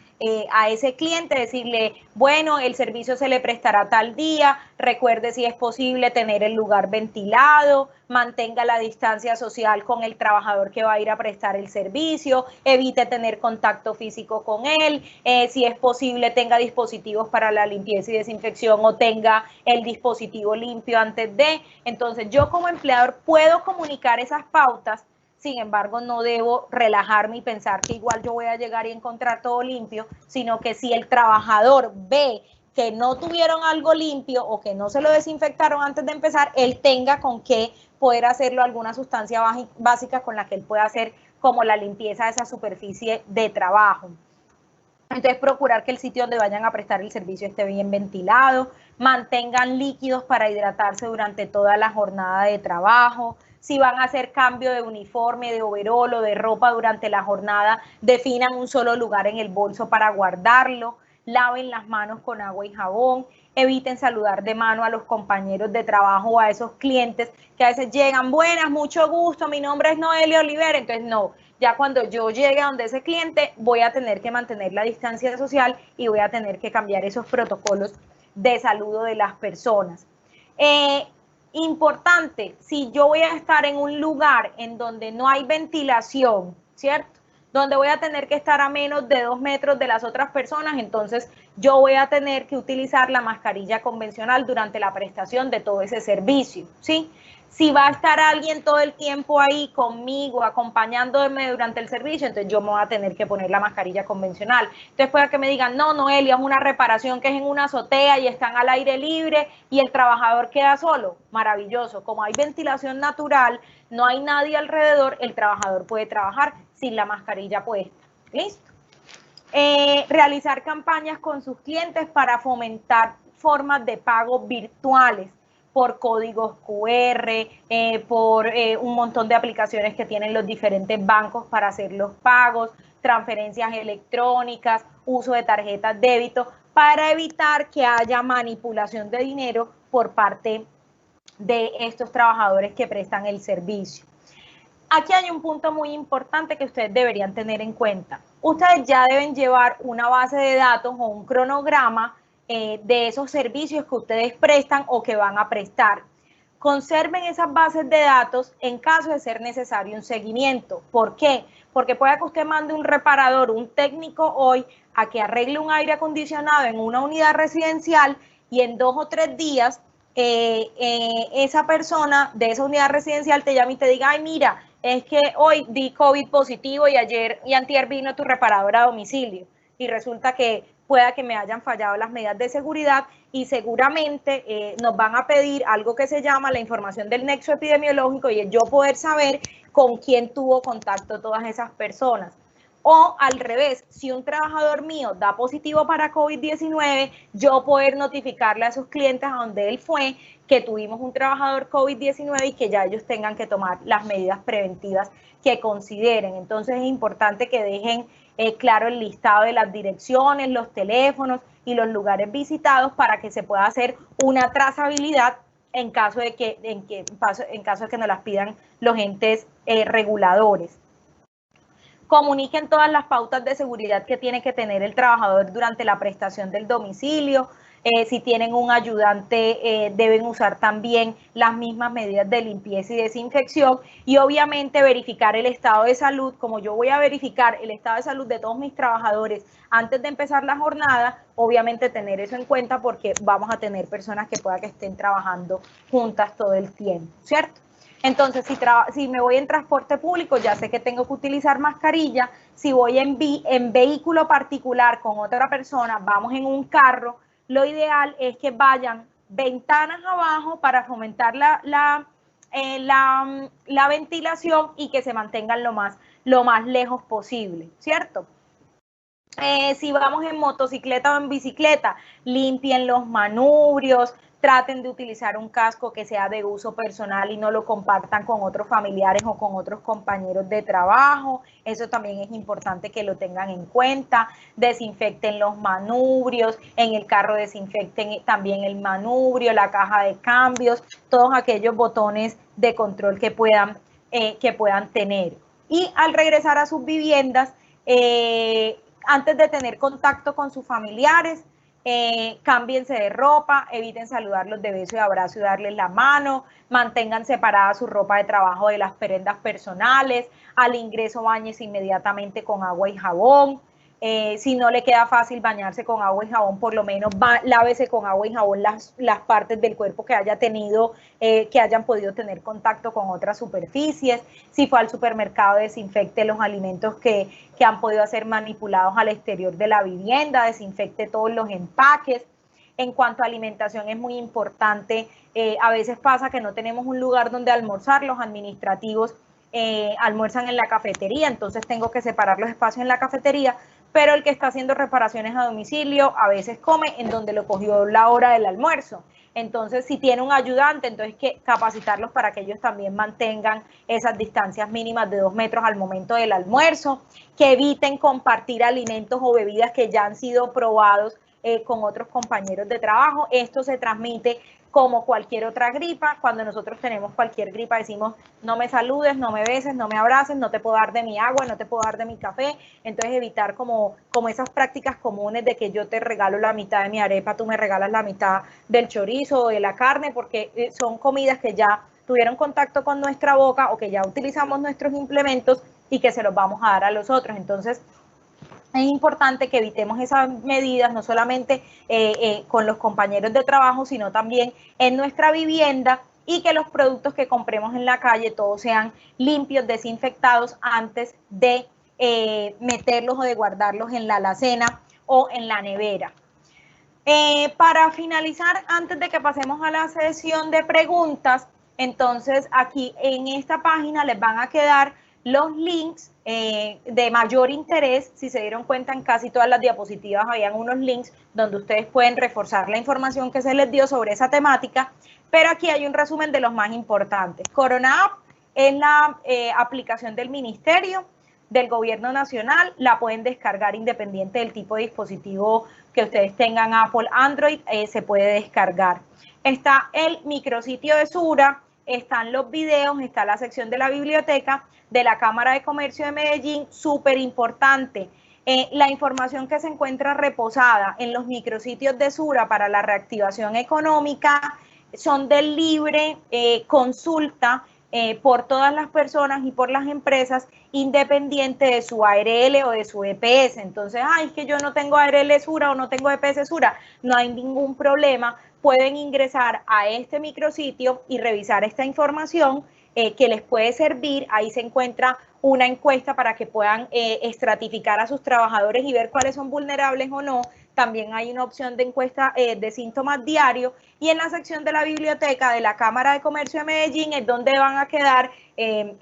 Speaker 3: a ese cliente, decirle, bueno, el servicio se le prestará tal día, recuerde si es posible tener el lugar ventilado, mantenga la distancia social con el trabajador que va a ir a prestar el servicio, evite tener contacto físico con él, si es posible tenga dispositivos para la limpieza y desinfección o tenga el dispositivo limpio antes de. Entonces yo como empleador puedo comunicar esas pautas. Sin embargo, no debo relajarme y pensar que igual yo voy a llegar y encontrar todo limpio, sino que si el trabajador ve que no tuvieron algo limpio o que no se lo desinfectaron antes de empezar, él tenga con qué poder hacerlo, alguna sustancia básica con la que él pueda hacer como la limpieza de esa superficie de trabajo. Entonces, procurar que el sitio donde vayan a prestar el servicio esté bien ventilado, mantengan líquidos para hidratarse durante toda la jornada de trabajo. Si van a hacer cambio de uniforme, de overol o de ropa durante la jornada, definan un solo lugar en el bolso para guardarlo. Laven las manos con agua y jabón. Eviten saludar de mano a los compañeros de trabajo o a esos clientes que a veces llegan, buenas, mucho gusto, mi nombre es Noelia Olivera. Entonces, no, ya cuando yo llegue a donde ese cliente, voy a tener que mantener la distancia social y voy a tener que cambiar esos protocolos de saludo de las personas. Importante, si yo voy a estar en un lugar en donde no hay ventilación, ¿cierto? Donde voy a tener que estar a menos de 2 metros de las otras personas, entonces yo voy a tener que utilizar la mascarilla convencional durante la prestación de todo ese servicio, ¿sí? Si va a estar alguien todo el tiempo ahí conmigo, acompañándome durante el servicio, entonces yo me voy a tener que poner la mascarilla convencional. Entonces puede que me digan, no, Noelia, es una reparación que es en una azotea y están al aire libre y el trabajador queda solo. Maravilloso. Como hay ventilación natural, no hay nadie alrededor, el trabajador puede trabajar sin la mascarilla puesta. ¿Listo? Realizar campañas con sus clientes para fomentar formas de pago virtuales por códigos QR, por un montón de aplicaciones que tienen los diferentes bancos para hacer los pagos, transferencias electrónicas, uso de tarjetas débito, para evitar que haya manipulación de dinero por parte de estos trabajadores que prestan el servicio. Aquí hay un punto muy importante que ustedes deberían tener en cuenta. Ustedes ya deben llevar una base de datos o un cronograma de esos servicios que ustedes prestan o que van a prestar. Conserven esas bases de datos en caso de ser necesario un seguimiento. ¿Por qué? Porque puede que usted mande un reparador, un técnico hoy, a que arregle un aire acondicionado en una unidad residencial y en 2 o 3 días esa persona de esa unidad residencial te llama y te diga, ay, mira, es que hoy di COVID positivo y ayer y antier vino tu reparador a domicilio y resulta que pueda que me hayan fallado las medidas de seguridad y seguramente nos van a pedir algo que se llama la información del nexo epidemiológico y es yo poder saber con quién tuvo contacto todas esas personas. O al revés, si un trabajador mío da positivo para COVID-19, yo poder notificarle a sus clientes a donde él fue que tuvimos un trabajador COVID-19 y que ya ellos tengan que tomar las medidas preventivas que consideren. Entonces es importante que dejen claro el listado de las direcciones, los teléfonos y los lugares visitados para que se pueda hacer una trazabilidad en caso de que nos las pidan los entes reguladores. Comuniquen todas las pautas de seguridad que tiene que tener el trabajador durante la prestación del domicilio. Si tienen un ayudante, deben usar también las mismas medidas de limpieza y desinfección. Y obviamente verificar el estado de salud, como yo voy a verificar el estado de salud de todos mis trabajadores antes de empezar la jornada, obviamente tener eso en cuenta porque vamos a tener personas que pueda que estén trabajando juntas todo el tiempo, ¿cierto? Entonces, si me voy en transporte público, ya sé que tengo que utilizar mascarilla. Si voy en vehículo particular con otra persona, vamos en un carro, lo ideal es que vayan ventanas abajo para fomentar la ventilación y que se mantengan lo más lejos posible, ¿cierto? Si vamos en motocicleta o en bicicleta, limpien los manubrios, traten de utilizar un casco que sea de uso personal y no lo compartan con otros familiares o con otros compañeros de trabajo. Eso también es importante que lo tengan en cuenta. Desinfecten los manubrios, en el carro desinfecten también el manubrio, la caja de cambios, todos aquellos botones de control que puedan tener. Y al regresar a sus viviendas, antes de tener contacto con sus familiares, cámbiense de ropa, eviten saludarlos de beso y abrazo y darles la mano, mantengan separada su ropa de trabajo de las prendas personales, al ingreso báñese inmediatamente con agua y jabón. Si no le queda fácil bañarse con agua y jabón, por lo menos lávese con agua y jabón las partes del cuerpo que haya tenido, que hayan podido tener contacto con otras superficies. Si fue al supermercado, desinfecte los alimentos que han podido ser manipulados al exterior de la vivienda, desinfecte todos los empaques. En cuanto a alimentación es muy importante, a veces pasa que no tenemos un lugar donde almorzar, los administrativos almuerzan en la cafetería, entonces tengo que separar los espacios en la cafetería, pero el que está haciendo reparaciones a domicilio a veces come en donde lo cogió la hora del almuerzo. Entonces, si tiene un ayudante, entonces que capacitarlos para que ellos también mantengan esas distancias mínimas de 2 metros al momento del almuerzo, que eviten compartir alimentos o bebidas que ya han sido probados con otros compañeros de trabajo. Esto se transmite como cualquier otra gripa. Cuando nosotros tenemos cualquier gripa decimos, no me saludes, no me beses, no me abraces, no te puedo dar de mi agua, no te puedo dar de mi café. Entonces evitar como esas prácticas comunes de que yo te regalo la mitad de mi arepa, tú me regalas la mitad del chorizo o de la carne, porque son comidas que ya tuvieron contacto con nuestra boca o que ya utilizamos nuestros implementos y que se los vamos a dar a los otros. Entonces, es importante que evitemos esas medidas, no solamente con los compañeros de trabajo, sino también en nuestra vivienda, y que los productos que compremos en la calle todos sean limpios, desinfectados antes de meterlos o de guardarlos en la alacena o en la nevera. Para finalizar, antes de que pasemos a la sesión de preguntas, entonces aquí en esta página les van a quedar los links de mayor interés. Si se dieron cuenta, en casi todas las diapositivas habían unos links donde ustedes pueden reforzar la información que se les dio sobre esa temática, pero aquí hay un resumen de los más importantes. Corona App es la aplicación del Ministerio, del Gobierno Nacional, la pueden descargar independiente del tipo de dispositivo que ustedes tengan, Apple, Android, se puede descargar. Está el micrositio de Sura, están los videos, está la sección de la biblioteca de la Cámara de Comercio de Medellín, súper importante. La información que se encuentra reposada en los micrositios de Sura para la reactivación económica son de libre consulta por todas las personas y por las empresas, independiente de su ARL o de su EPS. Entonces, es que yo no tengo ARL Sura o no tengo EPS Sura, no hay ningún problema. Pueden ingresar a este micrositio y revisar esta información que les puede servir. Ahí se encuentra una encuesta para que puedan estratificar a sus trabajadores y ver cuáles son vulnerables o no. También hay una opción de encuesta de síntomas diario, y en la sección de la biblioteca de la Cámara de Comercio de Medellín es donde van a quedar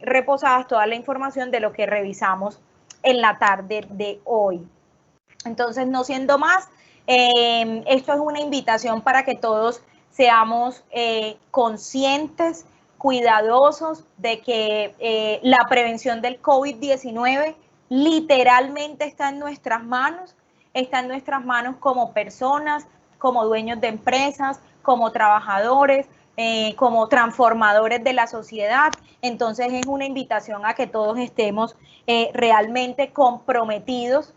Speaker 3: reposadas toda la información de lo que revisamos en la tarde de hoy. Entonces, no siendo más, esto es una invitación para que todos seamos conscientes, cuidadosos de que la prevención del COVID-19 literalmente está en nuestras manos como personas, como dueños de empresas, como trabajadores, como transformadores de la sociedad. Entonces es una invitación a que todos estemos realmente comprometidos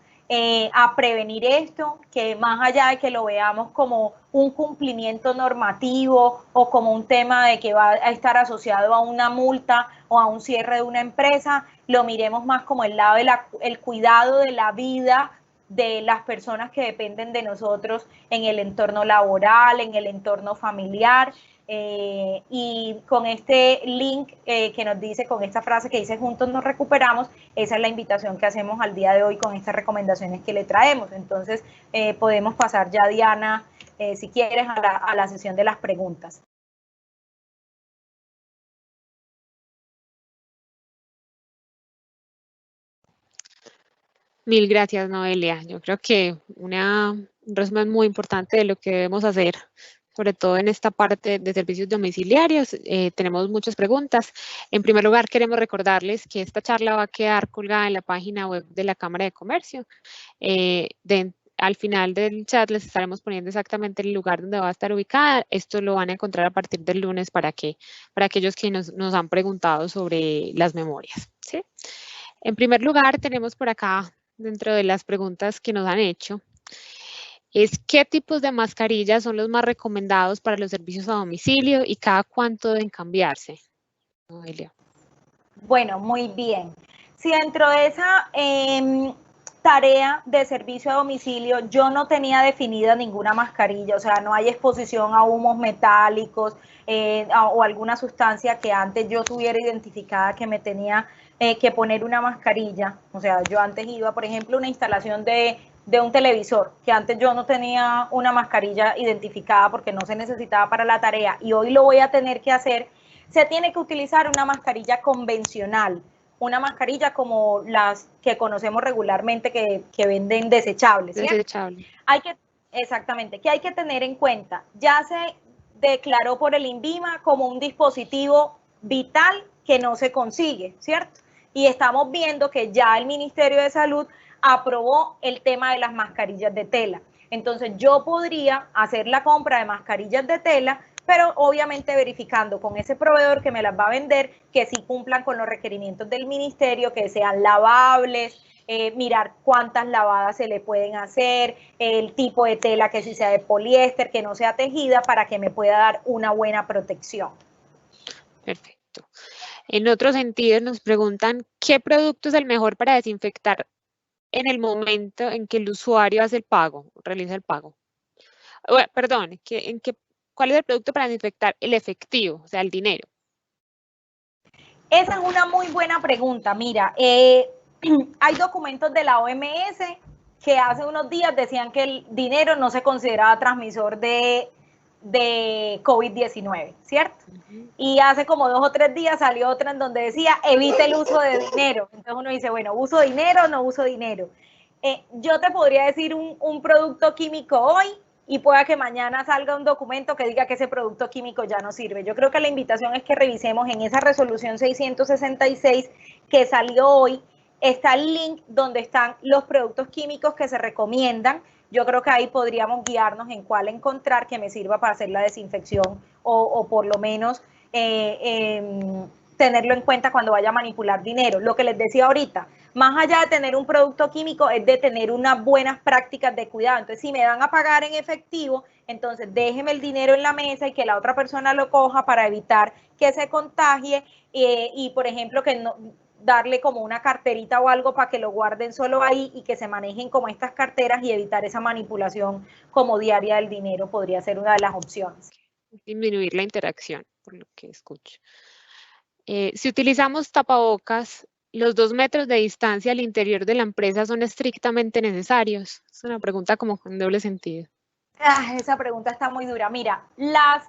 Speaker 3: a prevenir esto, que más allá de que lo veamos como un cumplimiento normativo o como un tema de que va a estar asociado a una multa o a un cierre de una empresa, lo miremos más como el lado del cuidado de la vida de las personas que dependen de nosotros en el entorno laboral, en el entorno familiar. Y con este link que nos dice, con esta frase que dice juntos nos recuperamos, esa es la invitación que hacemos al día de hoy con estas recomendaciones que le traemos. Entonces podemos pasar ya, Diana, si quieres, a la sesión de las preguntas.
Speaker 2: Mil gracias, Noelia. Yo creo que un resumen muy importante de lo que debemos hacer, sobre todo en esta parte de servicios domiciliarios. Tenemos muchas preguntas. En primer lugar, queremos recordarles que esta charla va a quedar colgada en la página web de la Cámara de Comercio. Al final del chat les estaremos poniendo exactamente el lugar donde va a estar ubicada. Esto lo van a encontrar a partir del lunes para aquellos que nos han preguntado sobre las memorias, ¿sí? En primer lugar, tenemos por acá, dentro de las preguntas que nos han hecho, es qué tipos de mascarillas son los más recomendados para los servicios a domicilio y cada cuánto deben cambiarse. Noelia.
Speaker 3: Bueno, muy bien. Si dentro de esa tarea de servicio a domicilio yo no tenía definida ninguna mascarilla, o sea, no hay exposición a humos metálicos o alguna sustancia que antes yo tuviera identificada que me tenía que poner una mascarilla, o sea, yo antes iba, por ejemplo, a una instalación de un televisor, que antes yo no tenía una mascarilla identificada porque no se necesitaba para la tarea y hoy lo voy a tener que hacer, se tiene que utilizar una mascarilla convencional, una mascarilla como las que conocemos regularmente que venden desechables, ¿cierto?
Speaker 2: Desechable.
Speaker 3: Exactamente, que hay que tener en cuenta, ya se declaró por el INVIMA como un dispositivo vital que no se consigue, ¿cierto? Y estamos viendo que ya el Ministerio de Salud aprobó el tema de las mascarillas de tela. Entonces yo podría hacer la compra de mascarillas de tela, pero obviamente verificando con ese proveedor que me las va a vender, que sí cumplan con los requerimientos del ministerio, que sean lavables, mirar cuántas lavadas se le pueden hacer, el tipo de tela, que si sea de poliéster, que no sea tejida, para que me pueda dar una buena protección.
Speaker 2: Perfecto. En otro sentido, nos preguntan qué producto es el mejor para desinfectar en el momento en que el usuario hace el pago, realiza el pago. Bueno, perdón, ¿cuál es el producto para desinfectar el efectivo, o sea, el dinero?
Speaker 3: Esa es una muy buena pregunta. Mira, hay documentos de la OMS que hace unos días decían que el dinero no se consideraba transmisor de COVID-19, ¿cierto? Y hace como 2 o 3 días salió otra en donde decía, evite el uso de dinero. Entonces uno dice, bueno, ¿uso dinero o no uso dinero? Yo te podría decir un producto químico hoy y pueda que mañana salga un documento que diga que ese producto químico ya no sirve. Yo creo que la invitación es que revisemos en esa resolución 666 que salió hoy, está el link donde están los productos químicos que se recomiendan. Yo creo que ahí podríamos guiarnos en cuál encontrar que me sirva para hacer la desinfección o por lo menos tenerlo en cuenta cuando vaya a manipular dinero. Lo que les decía ahorita, más allá de tener un producto químico, es de tener unas buenas prácticas de cuidado. Entonces, si me van a pagar en efectivo, entonces déjeme el dinero en la mesa y que la otra persona lo coja para evitar que se contagie y por ejemplo, que no darle como una carterita o algo para que lo guarden solo ahí y que se manejen como estas carteras y evitar esa manipulación como diaria del dinero podría ser una de las opciones.
Speaker 2: Disminuir la interacción, por lo que escucho. Si utilizamos tapabocas, ¿los 2 metros de distancia al interior de la empresa son estrictamente necesarios? Es una pregunta como en doble sentido.
Speaker 3: Esa pregunta está muy dura. Mira, la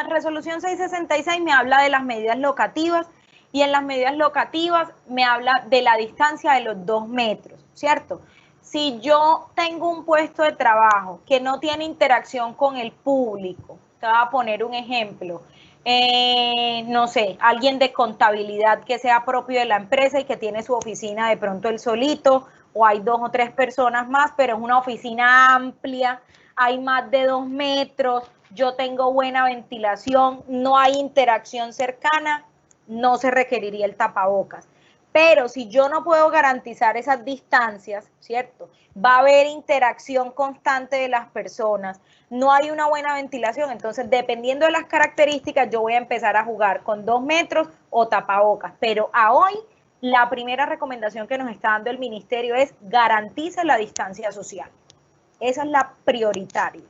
Speaker 3: resolución 666 me habla de las medidas locativas y en las medidas locativas me habla de la distancia de los 2 metros, ¿cierto? Si yo tengo un puesto de trabajo que no tiene interacción con el público, te voy a poner un ejemplo, no sé, alguien de contabilidad que sea propio de la empresa y que tiene su oficina de pronto él solito, o hay 2 o 3 personas más, pero es una oficina amplia, hay más de 2 metros, yo tengo buena ventilación, no hay interacción cercana, no se requeriría el tapabocas. Pero si yo no puedo garantizar esas distancias, ¿cierto? Va a haber interacción constante de las personas, no hay una buena ventilación, entonces dependiendo de las características yo voy a empezar a jugar con 2 metros o tapabocas, pero a hoy la primera recomendación que nos está dando el ministerio es garantice la distancia social. Esa es la prioritaria.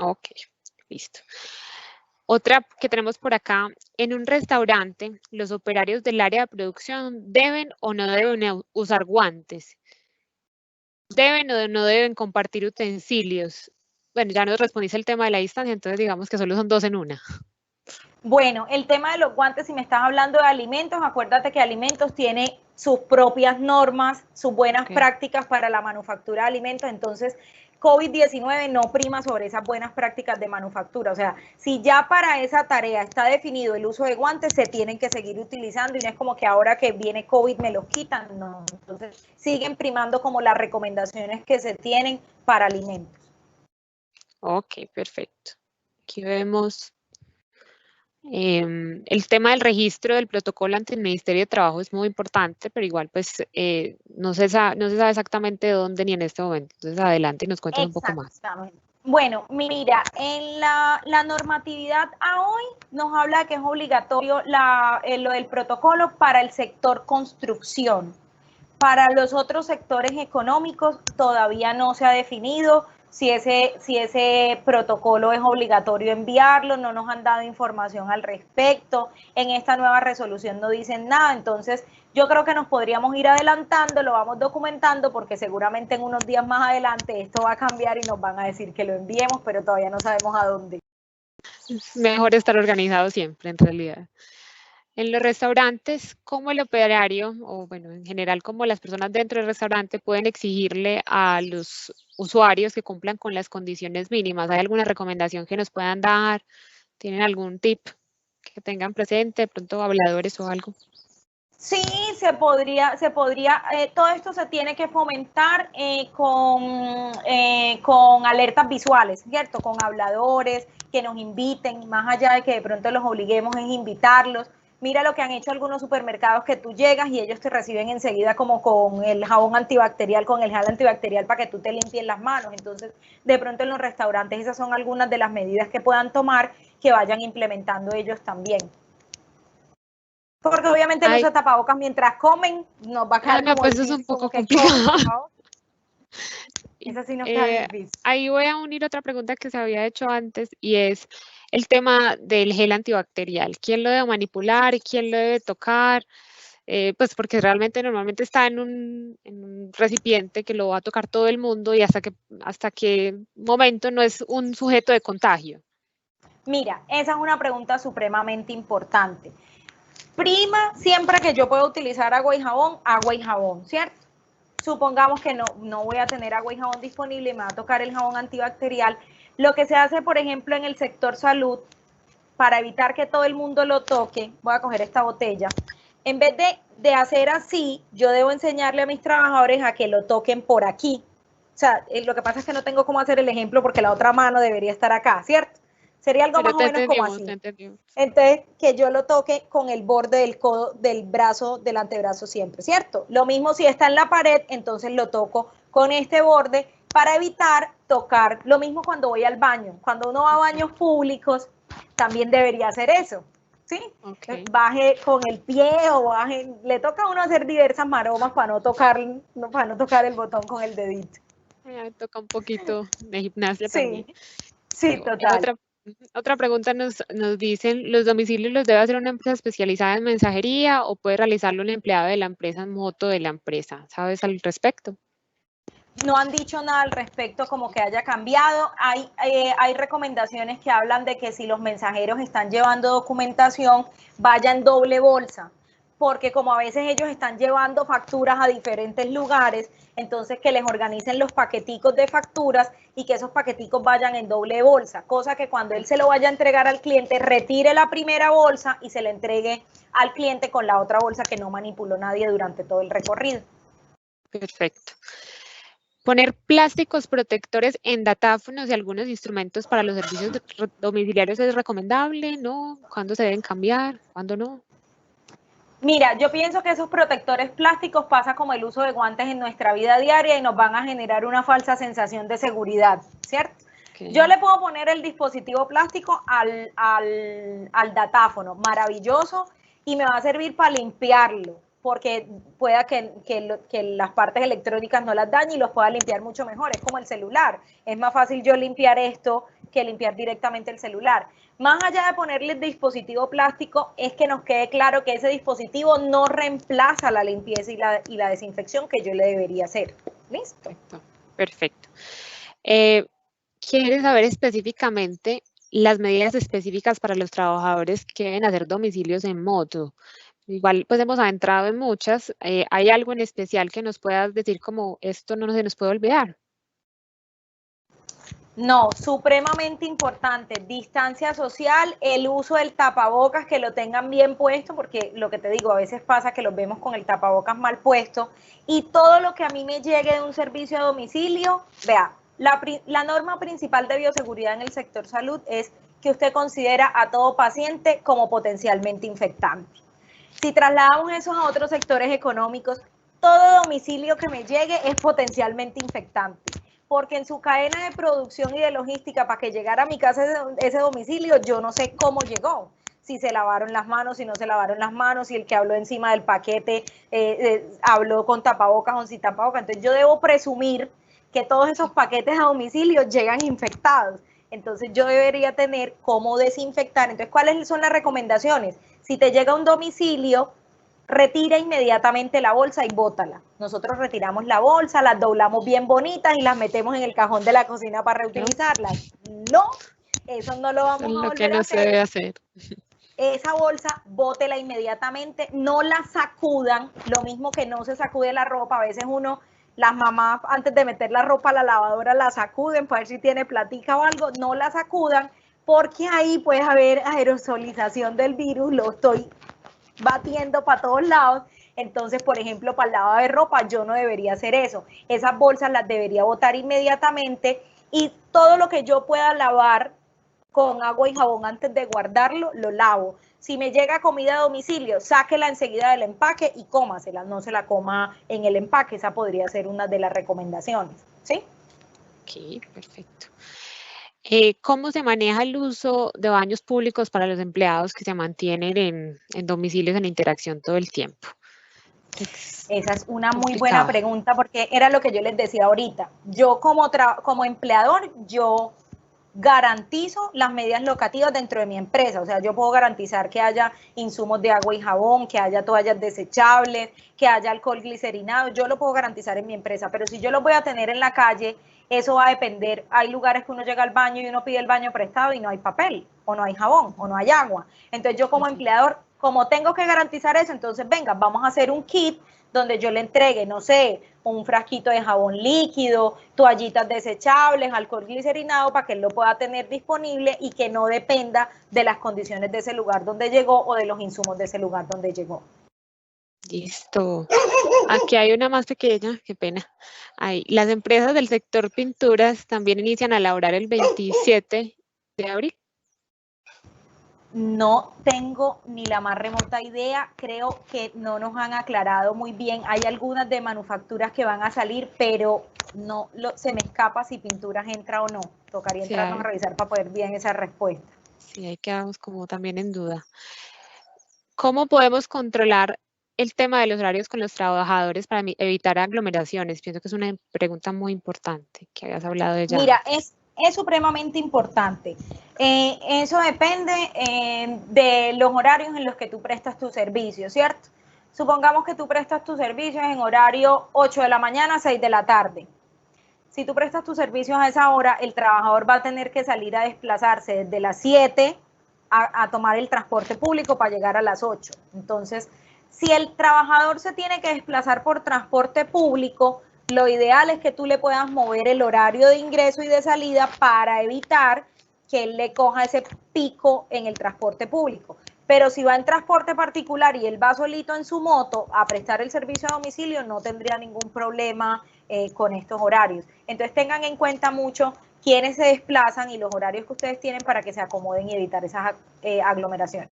Speaker 2: Ok, listo. Otra que tenemos por acá, en un restaurante, los operarios del área de producción deben o no deben usar guantes. ¿Deben o no deben compartir utensilios? Bueno, ya nos respondiste el tema de la distancia, entonces digamos que solo son 2 en una.
Speaker 3: Bueno, el tema de los guantes, si me estás hablando de alimentos, acuérdate que alimentos tiene sus propias normas, sus buenas prácticas para la manufactura de alimentos, entonces COVID-19 no prima sobre esas buenas prácticas de manufactura, o sea, si ya para esa tarea está definido el uso de guantes, se tienen que seguir utilizando y no es como que ahora que viene COVID me los quitan, no, entonces siguen primando como las recomendaciones que se tienen para alimentos.
Speaker 2: Ok, perfecto. Aquí vemos el tema del registro del protocolo ante el Ministerio de Trabajo es muy importante, pero igual pues no se sabe exactamente dónde ni en este momento. Entonces adelante y nos cuentas un poco más.
Speaker 3: Bueno, mira, en la normatividad a hoy nos habla de que es obligatorio lo del protocolo para el sector construcción. Para los otros sectores económicos todavía no se ha definido si ese protocolo es obligatorio enviarlo, no nos han dado información al respecto, en esta nueva resolución no dicen nada, entonces yo creo que nos podríamos ir adelantando, lo vamos documentando porque seguramente en unos días más adelante esto va a cambiar y nos van a decir que lo enviemos, pero todavía no sabemos a dónde.
Speaker 2: Mejor estar organizado siempre, en realidad. En los restaurantes, ¿cómo el operario, o bueno, en general, como las personas dentro del restaurante pueden exigirle a los usuarios que cumplan con las condiciones mínimas? ¿Hay alguna recomendación que nos puedan dar? ¿Tienen algún tip que tengan presente, de pronto habladores o algo?
Speaker 3: Sí, se podría, todo esto se tiene que fomentar con alertas visuales, ¿cierto? Con habladores que nos inviten, más allá de que de pronto los obliguemos, es invitarlos. Mira lo que han hecho algunos supermercados, que tú llegas y ellos te reciben enseguida como con el jabón antibacterial, con el gel antibacterial para que tú te limpies las manos. Entonces, de pronto en los restaurantes esas son algunas de las medidas que puedan tomar, que vayan implementando ellos también. Porque obviamente el uso de tapabocas mientras comen nos va a quedar
Speaker 2: no,
Speaker 3: como
Speaker 2: pues
Speaker 3: difícil,
Speaker 2: es un poco
Speaker 3: como que
Speaker 2: complicado.
Speaker 3: Eso sí nos queda difícil.
Speaker 2: Ahí voy a unir otra pregunta que se había hecho antes y es el tema del gel antibacterial. ¿Quién lo debe manipular? ¿Quién lo debe tocar? Pues porque realmente normalmente está en un recipiente que lo va a tocar todo el mundo y hasta qué momento no es un sujeto de contagio.
Speaker 3: Mira, esa es una pregunta supremamente importante. Prima, siempre que yo pueda utilizar agua y jabón, ¿cierto? Supongamos que no voy a tener agua y jabón disponible y me va a tocar el jabón antibacterial. Lo que se hace, por ejemplo, en el sector salud, para evitar que todo el mundo lo toque, voy a coger esta botella. En vez de hacer así, yo debo enseñarle a mis trabajadores a que lo toquen por aquí. O sea, lo que pasa es que no tengo cómo hacer el ejemplo porque la otra mano debería estar acá, ¿cierto? Sería algo más o menos como así. Entonces, que yo lo toque con el borde del codo, del brazo, del antebrazo siempre, ¿cierto? Lo mismo si está en la pared, entonces lo toco con este borde para evitar tocar. Lo mismo cuando voy al baño. Cuando uno va a baños públicos, también debería hacer eso, ¿sí? Okay. Baje con el pie o baje, le toca a uno hacer diversas maromas para no tocar el botón con el dedito.
Speaker 2: Toca un poquito de gimnasia también.
Speaker 3: Sí, total.
Speaker 2: Otra pregunta nos dicen, ¿los domicilios los debe hacer una empresa especializada en mensajería o puede realizarlo un empleado de la empresa en moto de la empresa? ¿Sabes al respecto?
Speaker 3: No han dicho nada al respecto como que haya cambiado. Hay recomendaciones que hablan de que si los mensajeros están llevando documentación, vaya en doble bolsa, porque como a veces ellos están llevando facturas a diferentes lugares, entonces que les organicen los paqueticos de facturas y que esos paqueticos vayan en doble bolsa, cosa que cuando él se lo vaya a entregar al cliente, retire la primera bolsa y se le entregue al cliente con la otra bolsa que no manipuló nadie durante todo el recorrido.
Speaker 2: Perfecto. Poner plásticos protectores en datáfonos y algunos instrumentos para los servicios domiciliarios es recomendable, ¿no? ¿Cuándo se deben cambiar? ¿Cuándo no?
Speaker 3: Mira, yo pienso que esos protectores plásticos pasa como el uso de guantes en nuestra vida diaria y nos van a generar una falsa sensación de seguridad, ¿cierto? Okay. Yo le puedo poner el dispositivo plástico al datáfono, maravilloso, y me va a servir para limpiarlo, porque pueda que las partes electrónicas no las dañe y los pueda limpiar mucho mejor. Es como el celular. Es más fácil yo limpiar esto que limpiar directamente el celular. Más allá de ponerle el dispositivo plástico, es que nos quede claro que ese dispositivo no reemplaza la limpieza y la desinfección que yo le debería hacer. ¿Listo?
Speaker 2: Perfecto. ¿Quieres saber específicamente las medidas específicas para los trabajadores que deben hacer domicilios en moto? Igual, pues hemos adentrado en muchas. ¿Hay algo en especial que nos puedas decir como esto no se nos puede olvidar?
Speaker 3: No, supremamente importante, distancia social, el uso del tapabocas, que lo tengan bien puesto, porque lo que te digo, a veces pasa que los vemos con el tapabocas mal puesto, y todo lo que a mí me llegue de un servicio a domicilio, vea, la norma principal de bioseguridad en el sector salud es que usted considera a todo paciente como potencialmente infectante. Si trasladamos eso a otros sectores económicos, todo domicilio que me llegue es potencialmente infectante, porque en su cadena de producción y de logística para que llegara a mi casa ese domicilio, yo no sé cómo llegó, si se lavaron las manos, si no se lavaron las manos, si el que habló encima del paquete habló con tapabocas o sin tapabocas. Entonces yo debo presumir que todos esos paquetes a domicilio llegan infectados. Entonces yo debería tener cómo desinfectar. Entonces, ¿cuáles son las recomendaciones? Si te llega a un domicilio, retira inmediatamente la bolsa y bótala. Nosotros retiramos la bolsa, las doblamos bien bonitas y las metemos en el cajón de la cocina para reutilizarlas. No, eso no lo vamos a volver a hacer.
Speaker 2: Eso es lo que no se debe hacer.
Speaker 3: esa bolsa, bótela inmediatamente, no la sacudan, lo mismo que no se sacude la ropa, a veces las mamás antes de meter la ropa a la lavadora la sacuden para ver si tiene platica o algo, no la sacudan porque ahí puede haber aerosolización del virus, lo estoy batiendo para todos lados. Entonces, por ejemplo, para el lavado de ropa yo no debería hacer eso. Esas bolsas las debería botar inmediatamente y todo lo que yo pueda lavar con agua y jabón antes de guardarlo, lo lavo. Si me llega comida a domicilio, sáquela enseguida del empaque y cómasela, no se la coma en el empaque. Esa podría ser una de las recomendaciones, ¿sí?
Speaker 2: Ok, perfecto. ¿Cómo se maneja el uso de baños públicos para los empleados que se mantienen en domicilios en interacción todo el tiempo?
Speaker 3: Esa es una muy buena pregunta porque era lo que yo les decía ahorita. Yo como empleador, yo garantizo las medidas locativas dentro de mi empresa, o sea, yo puedo garantizar que haya insumos de agua y jabón, que haya toallas desechables, que haya alcohol glicerinado, yo lo puedo garantizar en mi empresa, pero si yo lo voy a tener en la calle, eso va a depender, hay lugares que uno llega al baño y uno pide el baño prestado y no hay papel, o no hay jabón, o no hay agua, entonces yo como empleador, como tengo que garantizar eso, entonces venga, vamos a hacer un kit donde yo le entregue, no sé, un frasquito de jabón líquido, toallitas desechables, alcohol glicerinado para que él lo pueda tener disponible y que no dependa de las condiciones de ese lugar donde llegó o de los insumos de ese lugar donde llegó.
Speaker 2: Listo. Aquí hay una más pequeña, qué pena. Ahí. Las empresas del sector pinturas también inician a elaborar el 27 de abril.
Speaker 3: No tengo ni la más remota idea, creo que no nos han aclarado muy bien. Hay algunas de manufacturas que van a salir, pero no se me escapa si pinturas entra o no. Tocaría entrarnos a revisar para poder bien esa respuesta.
Speaker 2: Sí, ahí quedamos como también en duda. ¿Cómo podemos controlar el tema de los horarios con los trabajadores para evitar aglomeraciones? Pienso que es una pregunta muy importante que habías hablado de ella.
Speaker 3: Mira, es supremamente importante. Eso depende de los horarios en los que tú prestas tu servicio, ¿cierto? Supongamos que tú prestas tus servicios en horario 8 de la mañana a 6 de la tarde. Si tú prestas tus servicios a esa hora, el trabajador va a tener que salir a desplazarse desde las 7 a tomar el transporte público para llegar a las 8. Entonces, si el trabajador se tiene que desplazar por transporte público, lo ideal es que tú le puedas mover el horario de ingreso y de salida para evitar que él le coja ese pico en el transporte público. Pero si va en transporte particular y él va solito en su moto a prestar el servicio a domicilio, no tendría ningún problema con estos horarios. Entonces tengan en cuenta mucho quiénes se desplazan y los horarios que ustedes tienen para que se acomoden y evitar esas aglomeraciones.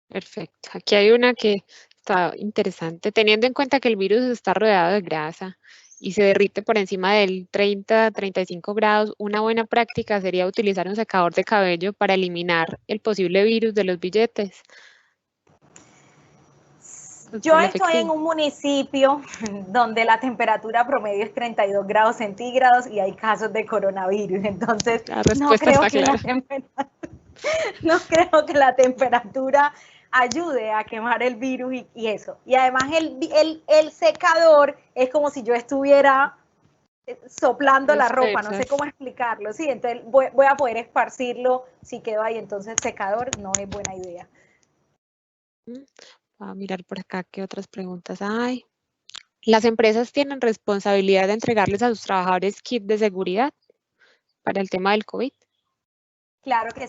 Speaker 2: Perfecto. Aquí hay una que está interesante. Teniendo en cuenta que el virus está rodeado de grasa y se derrite por encima del 30-35 grados, una buena práctica sería utilizar un secador de cabello para eliminar el posible virus de los billetes.
Speaker 3: Yo estoy en un municipio donde la temperatura promedio es 32 grados centígrados y hay casos de coronavirus, entonces no creo que la temperatura ayude a quemar el virus y eso. Y además el secador es como si yo estuviera soplando la ropa, no sé cómo explicarlo, sí, entonces voy a poder esparcirlo si quedo ahí, entonces secador no es buena idea.
Speaker 2: Voy a mirar por acá qué otras preguntas hay. ¿Las empresas tienen responsabilidad de entregarles a sus trabajadores kit de seguridad para el tema del COVID?
Speaker 3: Claro que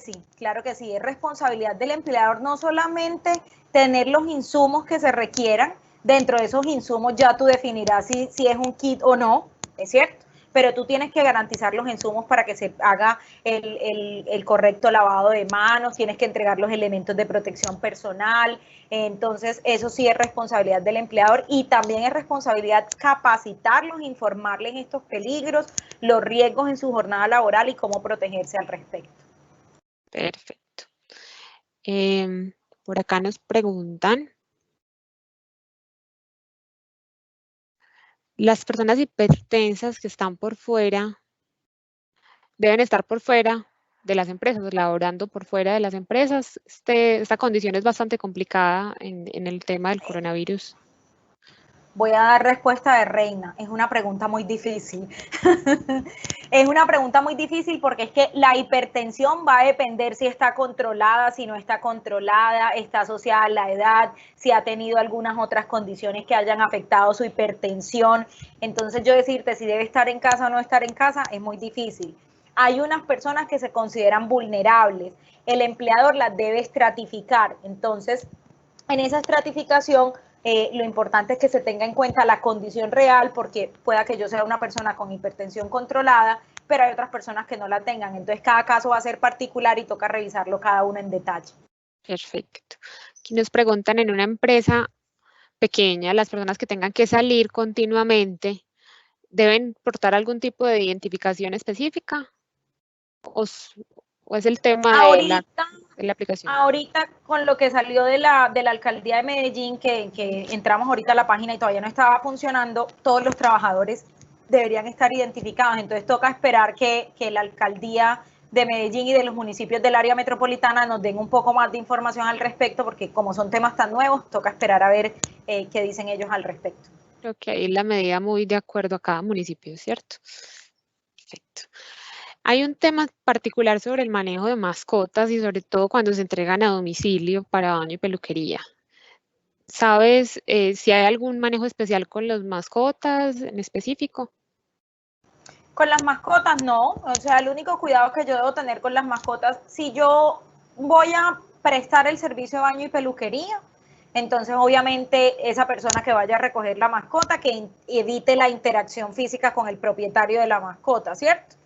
Speaker 3: sí, es responsabilidad del empleador no solamente tener los insumos que se requieran, dentro de esos insumos ya tú definirás si es un kit o no, es cierto, pero tú tienes que garantizar los insumos para que se haga el correcto lavado de manos, tienes que entregar los elementos de protección personal, entonces eso sí es responsabilidad del empleador y también es responsabilidad capacitarlos, informarles estos peligros, los riesgos en su jornada laboral y cómo protegerse al respecto.
Speaker 2: Perfecto. Por acá nos preguntan, las personas hipertensas que están por fuera, deben estar por fuera de las empresas, laborando por fuera de las empresas. Esta condición es bastante complicada en el tema del coronavirus.
Speaker 3: Voy a dar respuesta de reina. Es una pregunta muy difícil. Es una pregunta muy difícil porque es que la hipertensión va a depender si está controlada, si no está controlada, está asociada a la edad, si ha tenido algunas otras condiciones que hayan afectado su hipertensión. Entonces yo decirte si debe estar en casa o no estar en casa es muy difícil. Hay unas personas que se consideran vulnerables. El empleador las debe estratificar. Entonces, en esa estratificación, lo importante es que se tenga en cuenta la condición real, porque pueda que yo sea una persona con hipertensión controlada, pero hay otras personas que no la tengan. Entonces, cada caso va a ser particular y toca revisarlo cada uno en detalle.
Speaker 2: Perfecto. Aquí nos preguntan, en una empresa pequeña, las personas que tengan que salir continuamente, ¿deben portar algún tipo de identificación específica? ¿O es el tema de la aplicación?
Speaker 3: Ahorita, con lo que salió de la alcaldía de Medellín, que entramos ahorita a la página y todavía no estaba funcionando, todos los trabajadores deberían estar identificados. Entonces toca esperar que la alcaldía de Medellín y de los municipios del área metropolitana nos den un poco más de información al respecto, porque como son temas tan nuevos, toca esperar a ver qué dicen ellos al respecto.
Speaker 2: Creo que ahí la medida muy de acuerdo a cada municipio, ¿cierto? Perfecto. Hay un tema particular sobre el manejo de mascotas y sobre todo cuando se entregan a domicilio para baño y peluquería. ¿Sabes si hay algún manejo especial con las mascotas en específico?
Speaker 3: Con las mascotas no, o sea, el único cuidado que yo debo tener con las mascotas, si yo voy a prestar el servicio de baño y peluquería, entonces obviamente esa persona que vaya a recoger la mascota, que evite la interacción física con el propietario de la mascota, ¿cierto?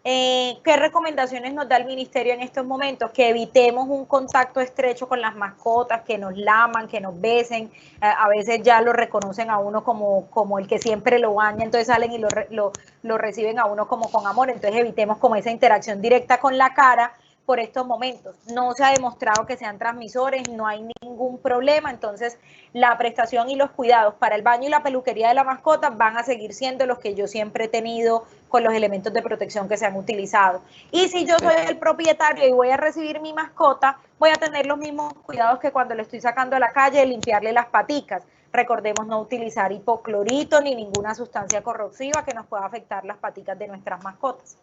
Speaker 3: ¿Qué recomendaciones nos da el ministerio en estos momentos? Que evitemos un contacto estrecho con las mascotas, que nos laman, que nos besen. A veces ya lo reconocen a uno como el que siempre lo baña, entonces salen y lo reciben a uno como con amor. Entonces evitemos como esa interacción directa con la cara por estos momentos. No se ha demostrado que sean transmisores, no hay ningún problema, entonces la prestación y los cuidados para el baño y la peluquería de la mascota van a seguir siendo los que yo siempre he tenido con los elementos de protección que se han utilizado. Y si yo soy el propietario y voy a recibir mi mascota, voy a tener los mismos cuidados que cuando le estoy sacando a la calle, limpiarle las paticas. Recordemos no utilizar hipoclorito ni ninguna sustancia corrosiva que nos pueda afectar las paticas de nuestras mascotas.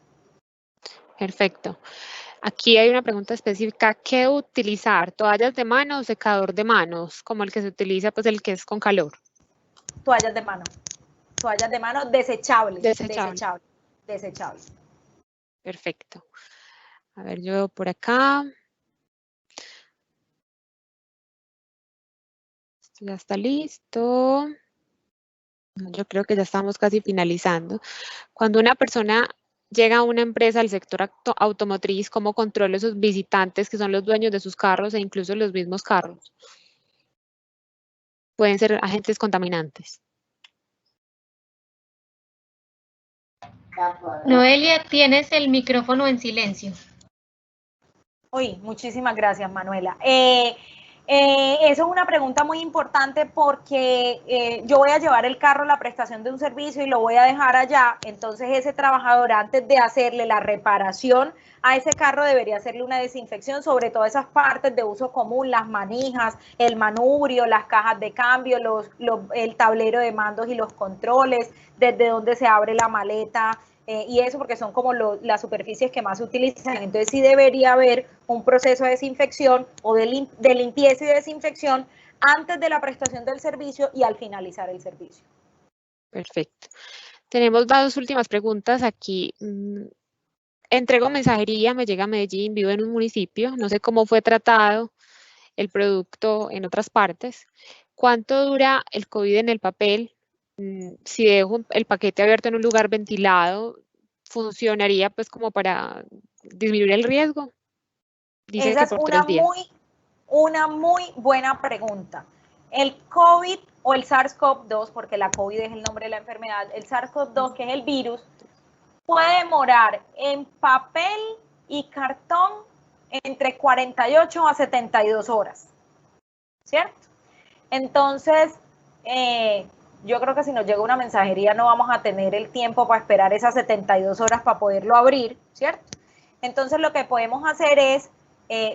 Speaker 2: Perfecto. Aquí hay una pregunta específica. ¿Qué utilizar? ¿Toallas de mano o secador de manos? Como el que se utiliza, pues el que es con calor.
Speaker 3: Toallas de mano. Toallas de mano desechables.
Speaker 2: Desechables. Perfecto. A ver, yo veo por acá. Esto ya está listo. Yo creo que ya estamos casi finalizando. Cuando una persona llega a una empresa del sector automotriz, ¿cómo controla esos visitantes que son los dueños de sus carros e incluso los mismos carros? Pueden ser agentes contaminantes.
Speaker 1: Noelia, tienes el micrófono en silencio.
Speaker 3: Uy, muchísimas gracias, Manuela. Eso es una pregunta muy importante porque yo voy a llevar el carro a la prestación de un servicio y lo voy a dejar allá. Entonces ese trabajador, antes de hacerle la reparación a ese carro, debería hacerle una desinfección sobre todas esas partes de uso común, las manijas, el manubrio, las cajas de cambio, el tablero de mandos y los controles, desde donde se abre la maleta, y eso porque son como las superficies que más se utilizan. Entonces sí debería haber un proceso de desinfección o de limpieza y desinfección antes de la prestación del servicio y al finalizar el servicio.
Speaker 2: Perfecto. Tenemos dos últimas preguntas aquí. Entrego mensajería, me llega a Medellín, vivo en un municipio, no sé cómo fue tratado el producto en otras partes. ¿Cuánto dura el COVID en el papel? Si dejo el paquete abierto en un lugar ventilado, ¿funcionaría pues como para disminuir el riesgo? Dicen
Speaker 3: Esa
Speaker 2: que
Speaker 3: es
Speaker 2: por 3 días.
Speaker 3: una muy buena pregunta. El COVID o el SARS-CoV-2, porque la COVID es el nombre de la enfermedad, el SARS-CoV-2, que es el virus, puede demorar en papel y cartón entre 48 a 72 horas, ¿cierto? Entonces, yo creo que si nos llega una mensajería no vamos a tener el tiempo para esperar esas 72 horas para poderlo abrir, ¿cierto? Entonces lo que podemos hacer es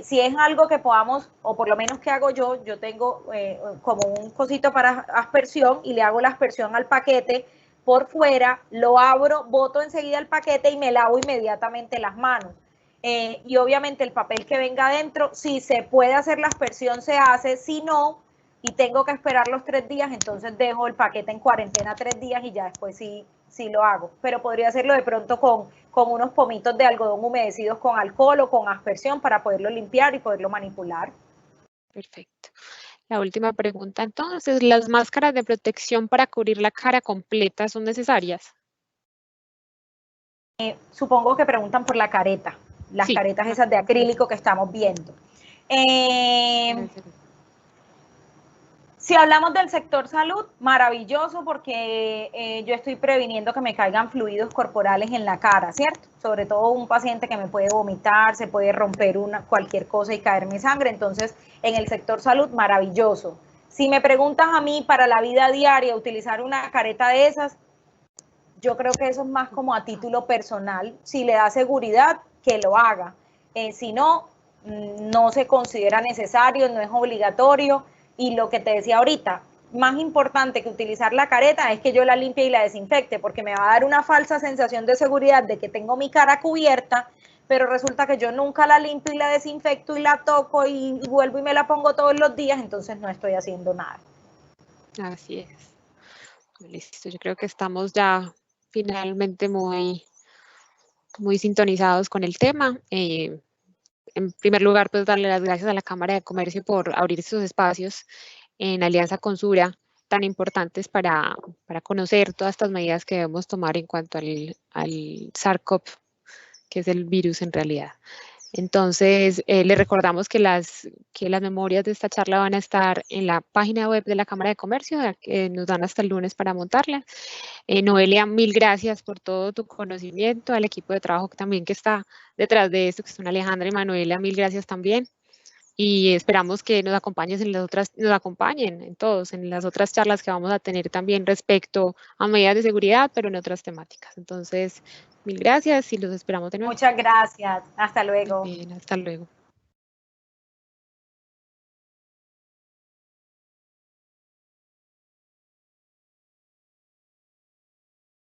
Speaker 3: Si es algo que podamos, o por lo menos que hago yo tengo como un cosito para aspersión y le hago la aspersión al paquete por fuera, lo abro, boto enseguida el paquete y me lavo inmediatamente las manos. Y obviamente el papel que venga adentro, si se puede hacer la aspersión se hace, si no, y tengo que esperar los 3 días, entonces dejo el paquete en cuarentena 3 días y ya después sí lo hago. Pero podría hacerlo de pronto con unos pomitos de algodón humedecidos con alcohol o con aspersión para poderlo limpiar y poderlo manipular.
Speaker 2: Perfecto. La última pregunta, entonces, ¿las máscaras de protección para cubrir la cara completa son necesarias?
Speaker 3: Supongo que preguntan por la careta, las
Speaker 2: Sí.
Speaker 3: caretas esas de acrílico que estamos viendo. Si hablamos del sector salud, maravilloso porque yo estoy previniendo que me caigan fluidos corporales en la cara, ¿cierto? Sobre todo un paciente que me puede vomitar, se puede romper cualquier cosa y caerme sangre, entonces en el sector salud, maravilloso. Si me preguntas a mí para la vida diaria utilizar una careta de esas, yo creo que eso es más como a título personal, si le da seguridad, que lo haga. Si no, no se considera necesario, no es obligatorio. Y lo que te decía ahorita, más importante que utilizar la careta es que yo la limpie y la desinfecte, porque me va a dar una falsa sensación de seguridad de que tengo mi cara cubierta, pero resulta que yo nunca la limpio y la desinfecto y la toco y vuelvo y me la pongo todos los días, entonces no estoy haciendo nada.
Speaker 2: Así es. Listo, yo creo que estamos ya finalmente muy sintonizados con el tema. En primer lugar, pues darle las gracias a la Cámara de Comercio por abrir estos espacios en alianza con Sura, tan importantes para conocer todas estas medidas que debemos tomar en cuanto al SARS-CoV, que es el virus en realidad. Entonces, les recordamos que las memorias de esta charla van a estar en la página web de la Cámara de Comercio, que nos dan hasta el lunes para montarla. Noelia, mil gracias por todo tu conocimiento, al equipo de trabajo también que está detrás de esto, que son Alejandra y Manuela, mil gracias también. Y esperamos que nos acompañen en todos, en las otras charlas que vamos a tener también respecto a medidas de seguridad, pero en otras temáticas. Entonces, mil gracias y los esperamos de nuevo.
Speaker 3: Muchas gracias. Hasta luego.
Speaker 2: Bien, hasta luego.